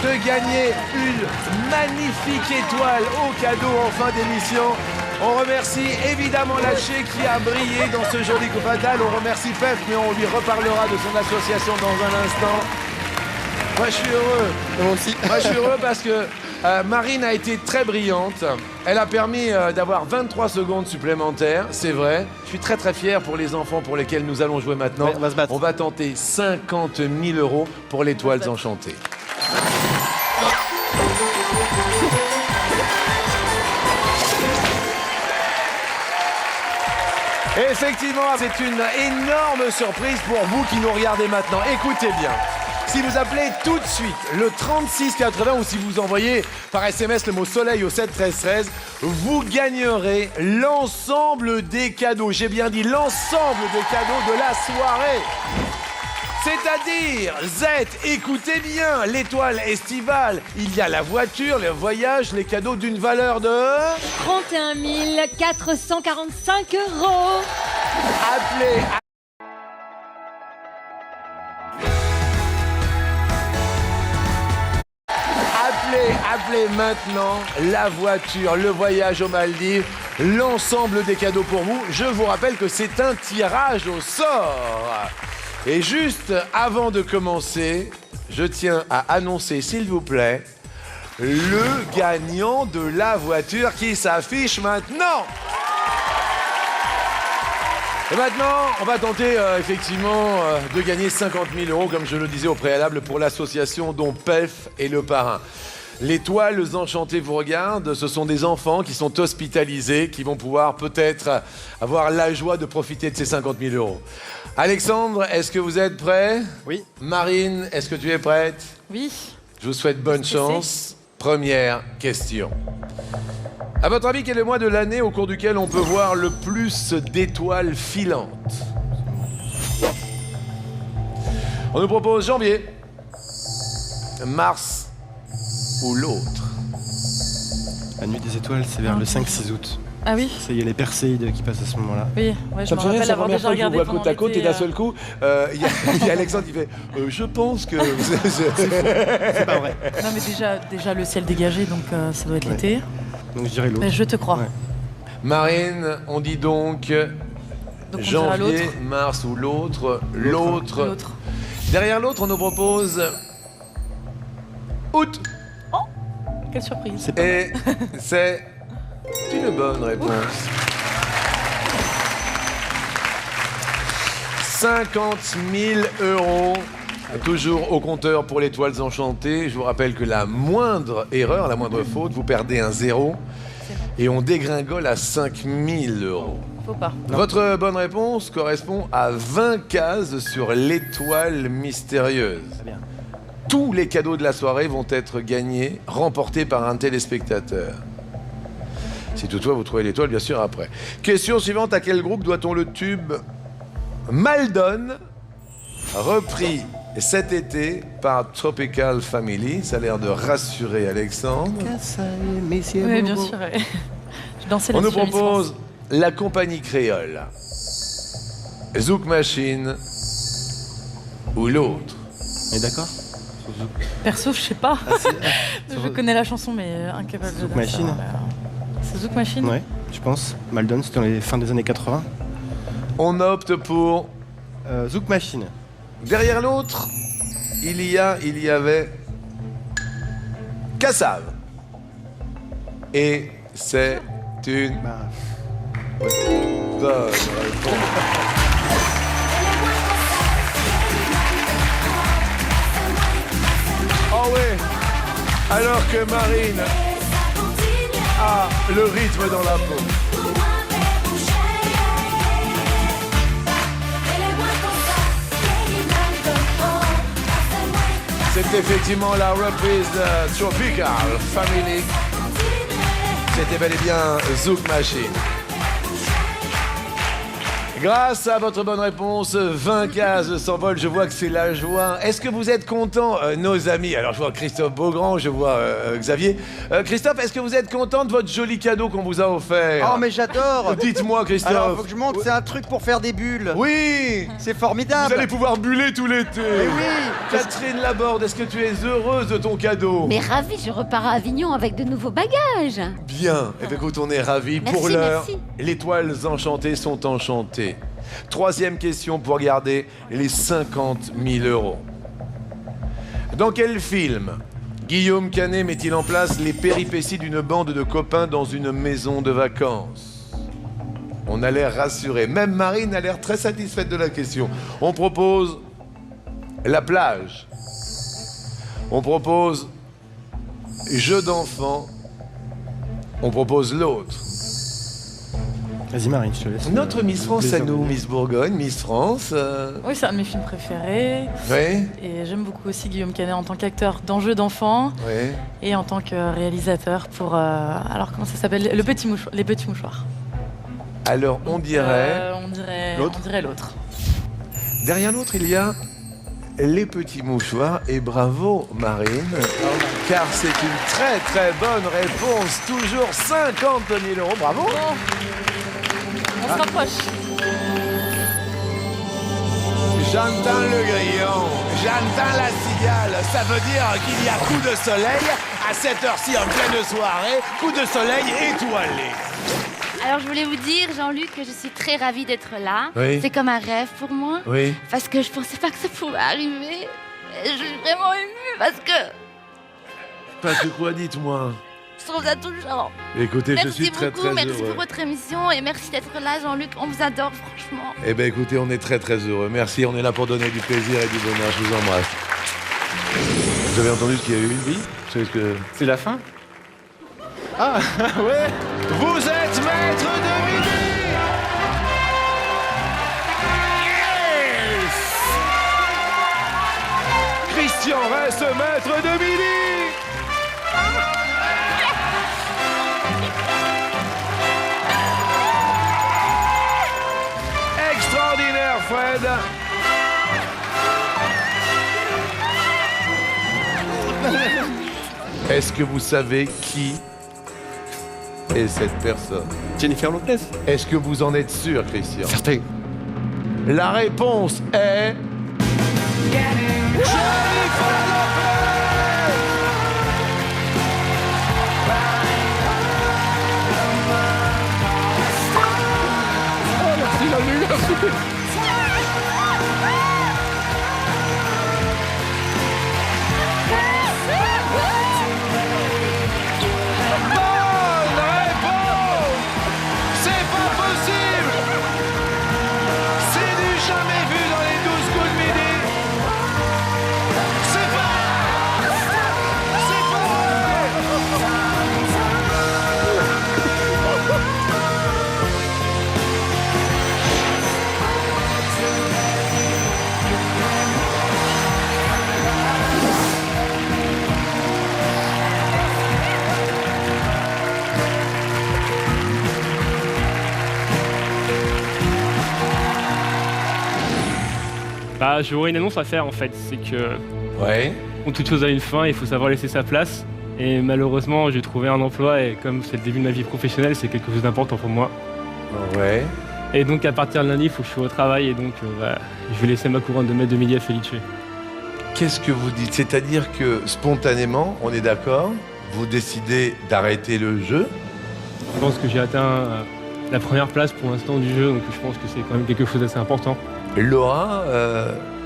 de gagner une magnifique étoile au cadeau en fin d'émission. On remercie évidemment Latche qui a brillé dans ce joli coup fatal. On remercie Pef, mais on lui reparlera de son association dans un instant. Moi, je suis heureux. Moi aussi. Moi, je suis heureux parce que Marine a été très brillante. Elle a permis d'avoir 23 secondes supplémentaires, c'est vrai. Je suis très très fier pour les enfants pour lesquels nous allons jouer maintenant. Ouais, on va se battre. On va tenter 50 000 € pour les toiles enchantées. Effectivement, c'est une énorme surprise pour vous qui nous regardez maintenant. Écoutez bien. Si vous appelez tout de suite le 3680 ou si vous envoyez par SMS le mot soleil au 7 13 13, vous gagnerez l'ensemble des cadeaux. J'ai bien dit l'ensemble des cadeaux de la soirée. C'est-à-dire, Z, écoutez bien, l'étoile estivale, il y a la voiture, le voyage, les cadeaux d'une valeur de... 31 445 €. Appelez... Appelez maintenant la voiture, le voyage aux Maldives, l'ensemble des cadeaux pour vous. Je vous rappelle que c'est un tirage au sort. Et juste avant de commencer, je tiens à annoncer, s'il vous plaît, le gagnant de la voiture qui s'affiche maintenant. Et maintenant, on va tenter effectivement de gagner 50 000 € comme je le disais au préalable pour l'association dont Pef est le parrain. Les toiles enchantées vous regardent, ce sont des enfants qui sont hospitalisés, qui vont pouvoir peut-être avoir la joie de profiter de ces 50 000 €. Alexandre, est-ce que vous êtes prêt? Oui. Marine, est-ce que tu es prête? Oui. Je vous souhaite bonne chance. Première question. À votre avis, quel est le mois de l'année au cours duquel on peut voir le plus d'étoiles filantes? On nous propose janvier, mars ou l'autre. La nuit des étoiles, c'est vers le 5-6 août. Ah oui. Il y a les Perséides qui passent à ce moment-là. Oui, ouais, je Ça me me fait rire, rappelle c'est la avoir première déjà fois que je vous regardé vois pendant côte à côte et l'été, d'un seul coup, il y a Alexandre qui fait je pense que... C'est pas vrai. Non mais déjà le ciel dégagé, donc ça doit être Ouais. l'été. Donc je dirais l'autre. Mais je te crois. Ouais. Marine, on dit donc on dira janvier, l'autre. mars ou l'autre. L'autre. L'autre. Derrière l'autre, on nous propose août. Quelle surprise. Et c'est une bonne réponse. 50 000 €, toujours au compteur pour les toiles enchantées. Je vous rappelle que la moindre erreur, la moindre faute, vous perdez un 0 et on dégringole à 5 000 €. Faut pas. Votre bonne réponse correspond à 20 cases sur l'étoile mystérieuse. bien. Tous les cadeaux de la soirée vont être gagnés, remportés par un téléspectateur. Si toutefois vous trouvez l'étoile, bien sûr, après. Question suivante, à quel groupe doit-on le tube Maldon, repris cet été par Tropical Family? Ça a l'air de rassurer Alexandre. Oui, bien sûr. Ouais. Je dansais On nous là-dessus à Miss propose la compagnie créole, Zouk Machine ou l'autre. On est d'accord? France. Perso, je sais pas. Je connais la chanson, mais incapable de Zouk danser. Machine. C'est Zouk Machine? Ouais, je pense. Maldon, c'était dans les fins des années 80. On opte pour Zouk Machine. Derrière l'autre, il y avait Kassav. Et c'est une bonne réponse. Oh ouais. Alors que Marine a le rythme dans la peau. C'est effectivement la reprise de Tropical Family. C'était bel et bien Zouk Machine. Grâce à votre bonne réponse, 20 cases s'envolent. Je vois que c'est la joie. Est-ce que vous êtes contents, nos amis? Alors, je vois Christophe Beaugrand, je vois Xavier. Christophe, est-ce que vous êtes content de votre joli cadeau qu'on vous a offert? Oh, mais j'adore! Dites-moi, Christophe. Alors, faut que je montre, c'est un truc pour faire des bulles. Oui! C'est formidable. Vous allez pouvoir buller tout l'été. Mais oui! Catherine Laborde, est-ce que tu es heureuse de ton cadeau? Mais ravi, je repars à Avignon avec de nouveaux bagages. Bien. Eh bien, écoute, on est ravis. Merci, Pour l'heure, merci. les toiles enchantées sont enchantées. Troisième question pour garder les 50 000 €. Dans quel film Guillaume Canet met-il en place les péripéties d'une bande de copains dans une maison de vacances? On a l'air rassuré. Même Marine a l'air très satisfaite de la question. On propose la plage. On propose jeu d'enfant. On propose l'autre. Vas-y Marine, je te laisse. Notre Miss France à nous, Miss Bourgogne, Miss France. Oui, c'est un de mes films préférés. Oui. Et j'aime beaucoup aussi Guillaume Canet en tant qu'acteur dans Jeux d'enfants Oui. et en tant que réalisateur pour... alors, comment ça s'appelle? Les petits mouchoirs. Alors, on dirait... On dirait l'autre. Derrière l'autre, il y a les petits mouchoirs. Et bravo, Marine, car c'est une très très bonne réponse. Toujours 50 000 €. Bravo. On se rapproche. J'entends le grillon, j'entends la cigale. Ça veut dire qu'il y a coup de soleil à cette heure-ci en pleine soirée. Coup de soleil étoilé. Alors je voulais vous dire, Jean-Luc, que je suis très ravie d'être là. Oui. C'est comme un rêve pour moi. Oui. Parce que je pensais pas que ça pouvait arriver. Et je suis vraiment émue parce que Pas de quoi, dites-moi. je trouve ça touchant. Écoutez, Merci je suis très beaucoup, très merci heureux. pour votre émission et merci d'être là, Jean-Luc. On vous adore, franchement. Eh bien, écoutez, on est très très heureux. Merci, on est là pour donner du plaisir et du bonheur. Je vous embrasse. Vous avez entendu ce qu'il y a eu? Oui. Vous savez ce que... C'est la fin? Ah, ouais. Vous êtes maître de midi. Yes. Christian reste maître de midi. Fred. Est-ce que vous savez qui est cette personne? Jennifer Lopez. Est-ce que vous en êtes sûr, Christian? Certain. La réponse est... Jennifer Lopez! Bah, j'aurais une annonce à faire en fait, c'est que ouais. Toute chose a une fin, il faut savoir laisser sa place. Et malheureusement, j'ai trouvé un emploi et comme c'est le début de ma vie professionnelle, c'est quelque chose d'important pour moi. Ouais. Et donc à partir de lundi, il faut que je sois au travail et donc je vais laisser ma couronne de maître de midi à Felice. Qu'est-ce que vous dites? C'est-à-dire que spontanément, on est d'accord, vous décidez d'arrêter le jeu? Je pense que j'ai atteint la première place pour l'instant du jeu, donc je pense que c'est quand même quelque chose d'assez important. Laura,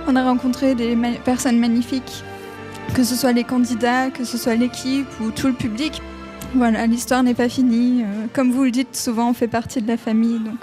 On a rencontré des personnes magnifiques, que ce soit les candidats, que ce soit l'équipe ou tout le public. Voilà, l'histoire n'est pas finie. Comme vous le dites, souvent on fait partie de la famille, donc...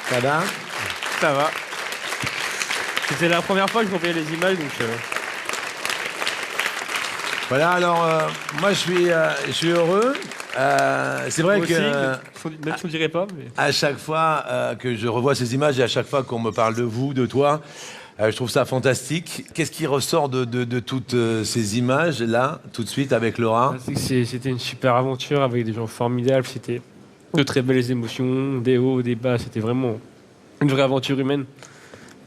ça va? Ça va. C'était la première fois que je voyais les images, donc... Voilà, alors moi je suis heureux. C'est vrai moi que... aussi, même si on dirait pas, mais... À chaque fois que je revois ces images et à chaque fois qu'on me parle de vous, de toi, je trouve ça fantastique. Qu'est-ce qui ressort de toutes ces images-là, tout de suite, avec Laura? C'était une super aventure avec des gens formidables. C'était de très belles émotions, des hauts, des bas. C'était vraiment une vraie aventure humaine.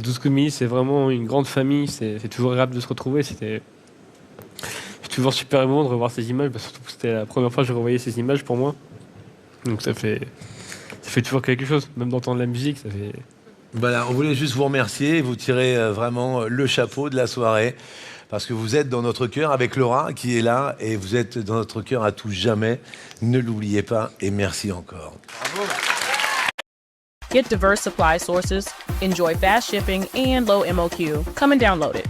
12 commis, c'est vraiment une grande famille. C'est toujours agréable de se retrouver. C'est toujours super émouvant de revoir ces images. Surtout que c'était la première fois que je revoyais ces images pour moi. Donc ça fait toujours quelque chose. Même d'entendre la musique, ça fait... Voilà, on voulait juste vous remercier, vous tirer vraiment le chapeau de la soirée, parce que vous êtes dans notre cœur avec Laura qui est là, et vous êtes dans notre cœur à tout jamais. Ne l'oubliez pas, et merci encore. Bravo. Get diverse supply sources, enjoy fast shipping and low MOQ. Come and download it.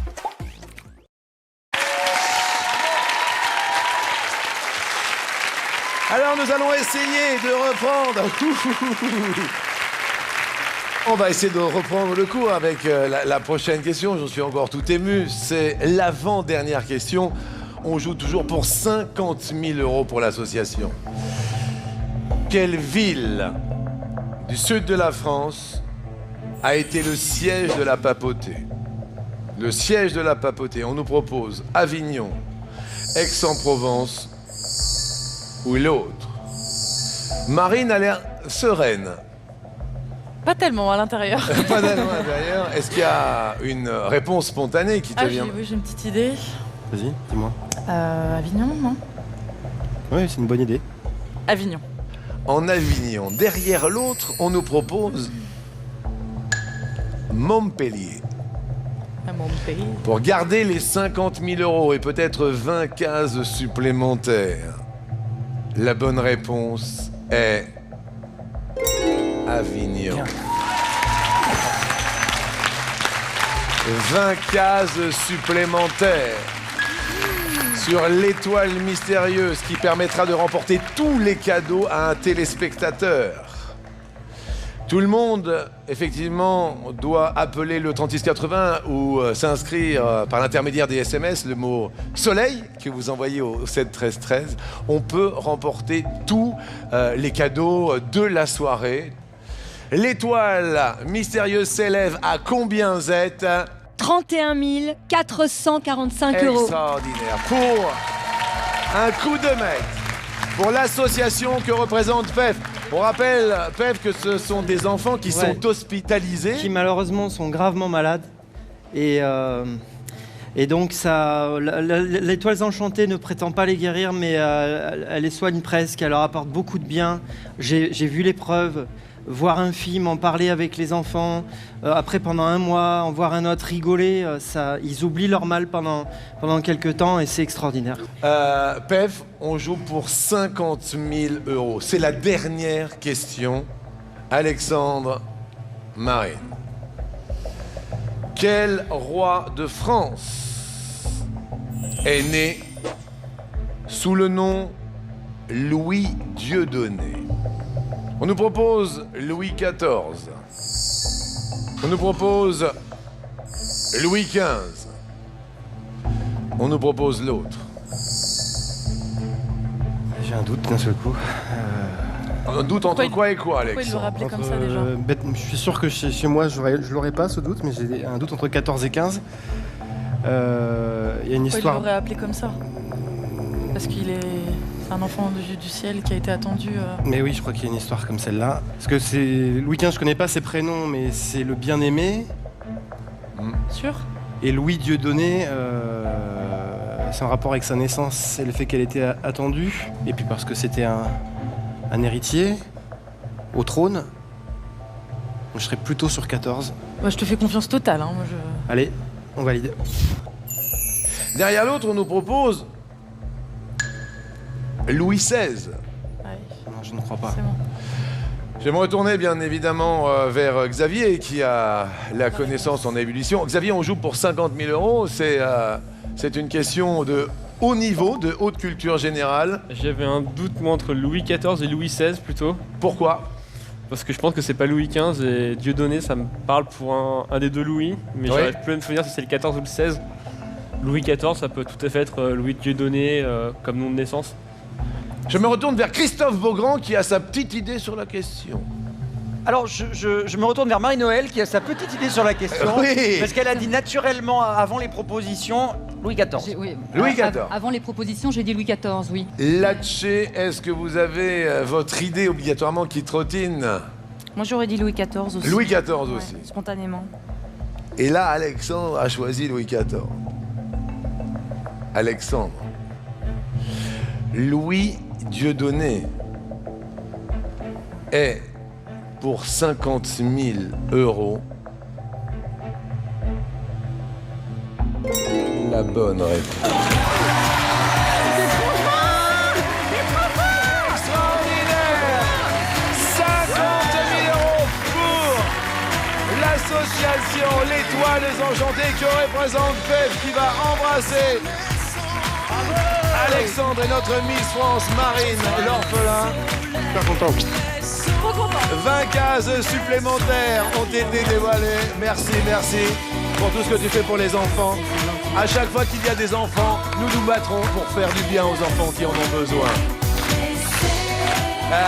Alors nous allons essayer de reprendre... On va essayer de reprendre le cours avec la prochaine question. Je suis encore tout ému. C'est l'avant-dernière question. On joue toujours pour 50 000 € pour l'association. Quelle ville du sud de la France a été le siège de la papauté? Le siège de la papauté. On nous propose Avignon, Aix-en-Provence ou l'autre. Marine a l'air sereine. Pas tellement à l'intérieur. Pas tellement à l'intérieur. Est-ce qu'il y a une réponse spontanée qui te vient? Oui, j'ai une petite idée. Vas-y, dis-moi. Avignon, non? Oui, c'est une bonne idée. Avignon. En Avignon. Derrière l'autre, on nous propose Montpellier. À Montpellier. Pour garder les 50 000 € et peut-être 20 cases supplémentaires, la bonne réponse est Avignon. 20 cases supplémentaires. sur l'étoile mystérieuse qui permettra de remporter tous les cadeaux à un téléspectateur. Tout le monde, effectivement, doit appeler le 3680 ou s'inscrire par l'intermédiaire des SMS, le mot « soleil » que vous envoyez au 7 13 13. On peut remporter tous les cadeaux de la soirée. L'étoile mystérieuse s'élève à combien, Z? 31 445 €. Extraordinaire. Pour un coup de maître, pour l'association que représente PEF. On rappelle, PEF, que ce sont des enfants qui sont hospitalisés. Qui malheureusement sont gravement malades. Et donc l'étoile enchantée ne prétend pas les guérir, mais elle les soigne presque, elle leur apporte beaucoup de bien. J'ai vu les preuves. Voir un film, en parler avec les enfants, après pendant un mois, en voir un autre rigoler, ils oublient leur mal pendant quelques temps et c'est extraordinaire. PEF, on joue pour 50 000 €. C'est la dernière question. Alexandre, Marine. Quel roi de France est né sous le nom Louis Dieudonné? On nous propose Louis XIV. On nous propose Louis XV. On nous propose l'autre. J'ai un doute d'un seul coup. Un doute entre quoi et quoi, Alex? Pourquoi il le rappelait comme ça déjà? Je suis sûr que chez moi, je l'aurais pas ce doute, mais j'ai un doute entre 14 et 15. Il y a une Pourquoi histoire. il l'aurait appelé comme ça? Parce qu'il est... C'est un enfant du ciel qui a été attendu. Mais oui, je crois qu'il y a une histoire comme celle-là. Parce que c'est Louis XV, je connais pas ses prénoms, mais c'est le bien-aimé. Sûr? Et Louis Dieudonné, c'est en rapport avec sa naissance et le fait qu'elle était attendue. Et puis parce que c'était un héritier au trône. Donc je serais plutôt sur 14. Moi, je te fais confiance totale. Hein. Allez, on valide. Derrière l'autre, on nous propose Louis XVI. Non, je ne crois pas. C'est bon. Je vais me retourner bien évidemment vers Xavier qui a la connaissance en ébullition. Xavier, on joue pour 50 000 €. C'est une question de haut niveau, de haute culture générale. J'avais un doute moi entre Louis XIV et Louis XVI plutôt. Pourquoi? Parce que je pense que c'est pas Louis XV et Dieudonné ça me parle pour un des deux Louis, mais Oui. j'arrive plus à me souvenir si c'est le 14 ou le 16. Louis XIV ça peut tout à fait être Louis Dieudonné comme nom de naissance. Je me retourne vers Christophe Beaugrand qui a sa petite idée sur la question. Alors, je me retourne vers Marie-Noël qui a sa petite idée sur la question. Oui. Parce qu'elle a dit naturellement, avant les propositions, Louis XIV. Louis XIV. Avant les propositions, j'ai dit Louis XIV, oui. Latché, est-ce que vous avez votre idée obligatoirement qui trottine? Moi, j'aurais dit Louis XIV aussi. Louis XIV aussi. Spontanément. Et là, Alexandre a choisi Louis XIV. Alexandre. Louis Dieudonné est, pour 50 000 €, la bonne réponse. Extraordinaire! 50 000 € pour l'association L'Étoile Enchantée que représente PEF qui va embrasser Alexandre et notre Miss France Marine, l'orphelin. Super content. 20 cases supplémentaires ont été dévoilées. Merci, merci pour tout ce que tu fais pour les enfants. À chaque fois qu'il y a des enfants, nous nous battrons pour faire du bien aux enfants qui en ont besoin.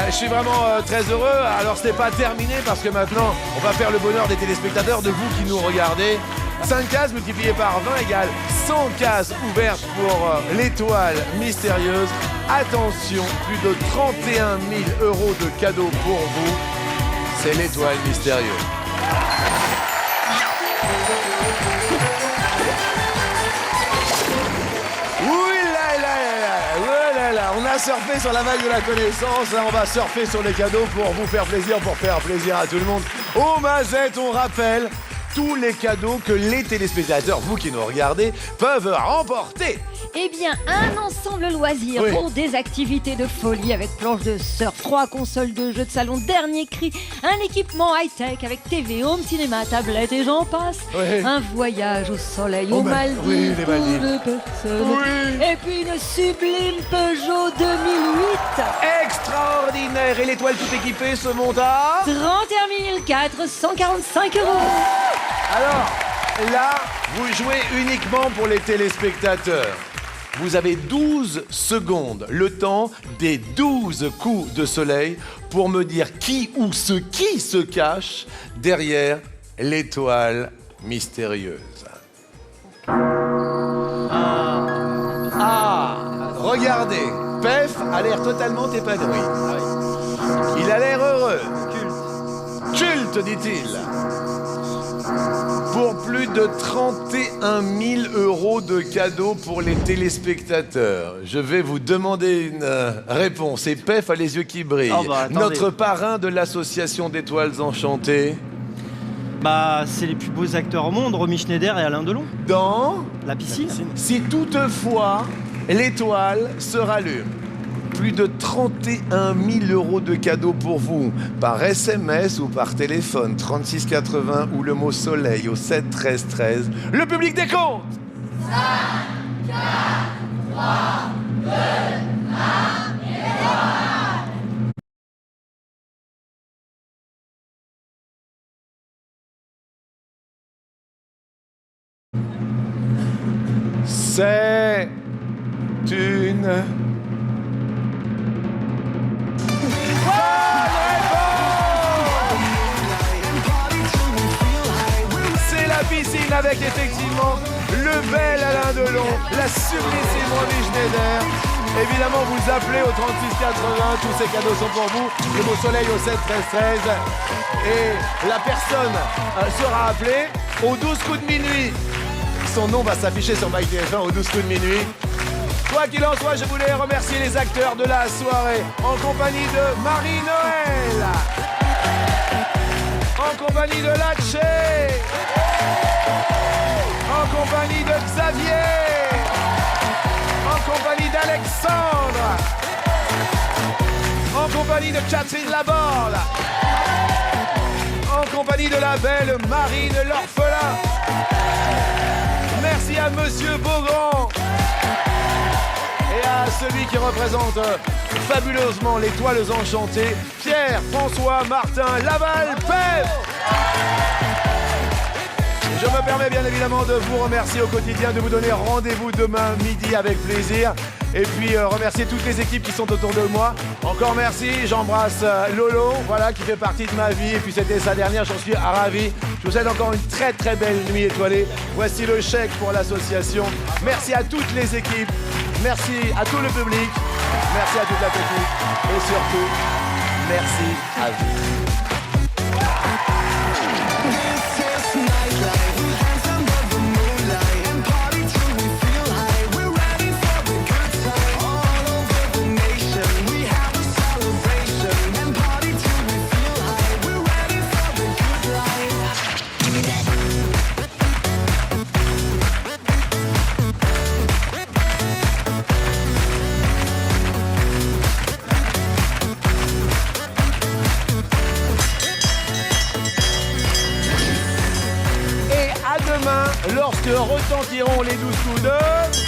Je suis vraiment très heureux. Alors, ce n'est pas terminé parce que maintenant, on va faire le bonheur des téléspectateurs, de vous qui nous regardez. 5 cases multipliées par 20 égale 100 cases ouvertes pour l'étoile mystérieuse. Attention, plus de 31 000 € de cadeaux pour vous. C'est l'étoile mystérieuse. On a surfé sur la vague de la connaissance, là on va surfer sur les cadeaux pour vous faire plaisir, pour faire plaisir à tout le monde. Au Mazette, on rappelle tous les cadeaux que les téléspectateurs, vous qui nous regardez, peuvent remporter. Eh bien, un ensemble loisir pour des activités de folie avec planche de surf, 3 consoles de jeux de salon dernier cri, un équipement high-tech avec TV, home cinéma, tablette et j'en passe, un voyage au soleil, aux Maldives pour 2 personnes, et puis une sublime Peugeot 2008. Extraordinaire. Et l'étoile tout équipée se monte à 31 445 €. Alors, là, vous jouez uniquement pour les téléspectateurs. Vous avez 12 secondes, le temps des 12 coups de soleil pour me dire qui ou ce qui se cache derrière l'étoile mystérieuse. Regardez, Pef a l'air totalement épanoui. Il a l'air heureux. Culte, dit-il. Pour plus de 31 000 € de cadeaux pour les téléspectateurs. Je vais vous demander une réponse. Et Pef a les yeux qui brillent. Notre parrain de l'association d'étoiles enchantées. Bah, c'est les plus beaux acteurs au monde, Romy Schneider et Alain Delon. Dans la piscine. Si toutefois l'étoile se rallume. Plus de 31 000 € de cadeaux pour vous, par SMS ou par téléphone, 3680 ou le mot soleil au 7 13 13. Le public décompte. 5, 4, 3, 2, 1, c'est une... C'est la piscine avec effectivement le bel Alain Delon, la sublissime Romy Schneider. Évidemment, vous appelez au 3680, tous ces cadeaux sont pour vous. Le mot soleil au 7 13 13. Et la personne sera appelée au 12 coups de minuit. Son nom va s'afficher sur MyTF1 au 12 coups de minuit. Quoi qu'il en soit, je voulais remercier les acteurs de la soirée en compagnie de Marie-Noël, en compagnie de Latché, en compagnie de Xavier, en compagnie d'Alexandre, en compagnie de Catherine Laborde, en compagnie de la belle Marine l'orphelin. Merci à Monsieur Beaugrand. Et à celui qui représente fabuleusement les Toiles Enchantées, Pierre, François, Martin, Laval, Pef. Je me permets bien évidemment de vous remercier au quotidien, de vous donner rendez-vous demain midi avec plaisir. Et puis remercier toutes les équipes qui sont autour de moi. Encore merci, j'embrasse Lolo, voilà, qui fait partie de ma vie. Et puis c'était sa dernière, j'en suis ravi. Je vous souhaite encore une très très belle nuit étoilée. Voici le chèque pour l'association. Merci à toutes les équipes. Merci à tout le public, merci à toute la technique et surtout, merci à vous. Lorsque retentiront les 12 coups de...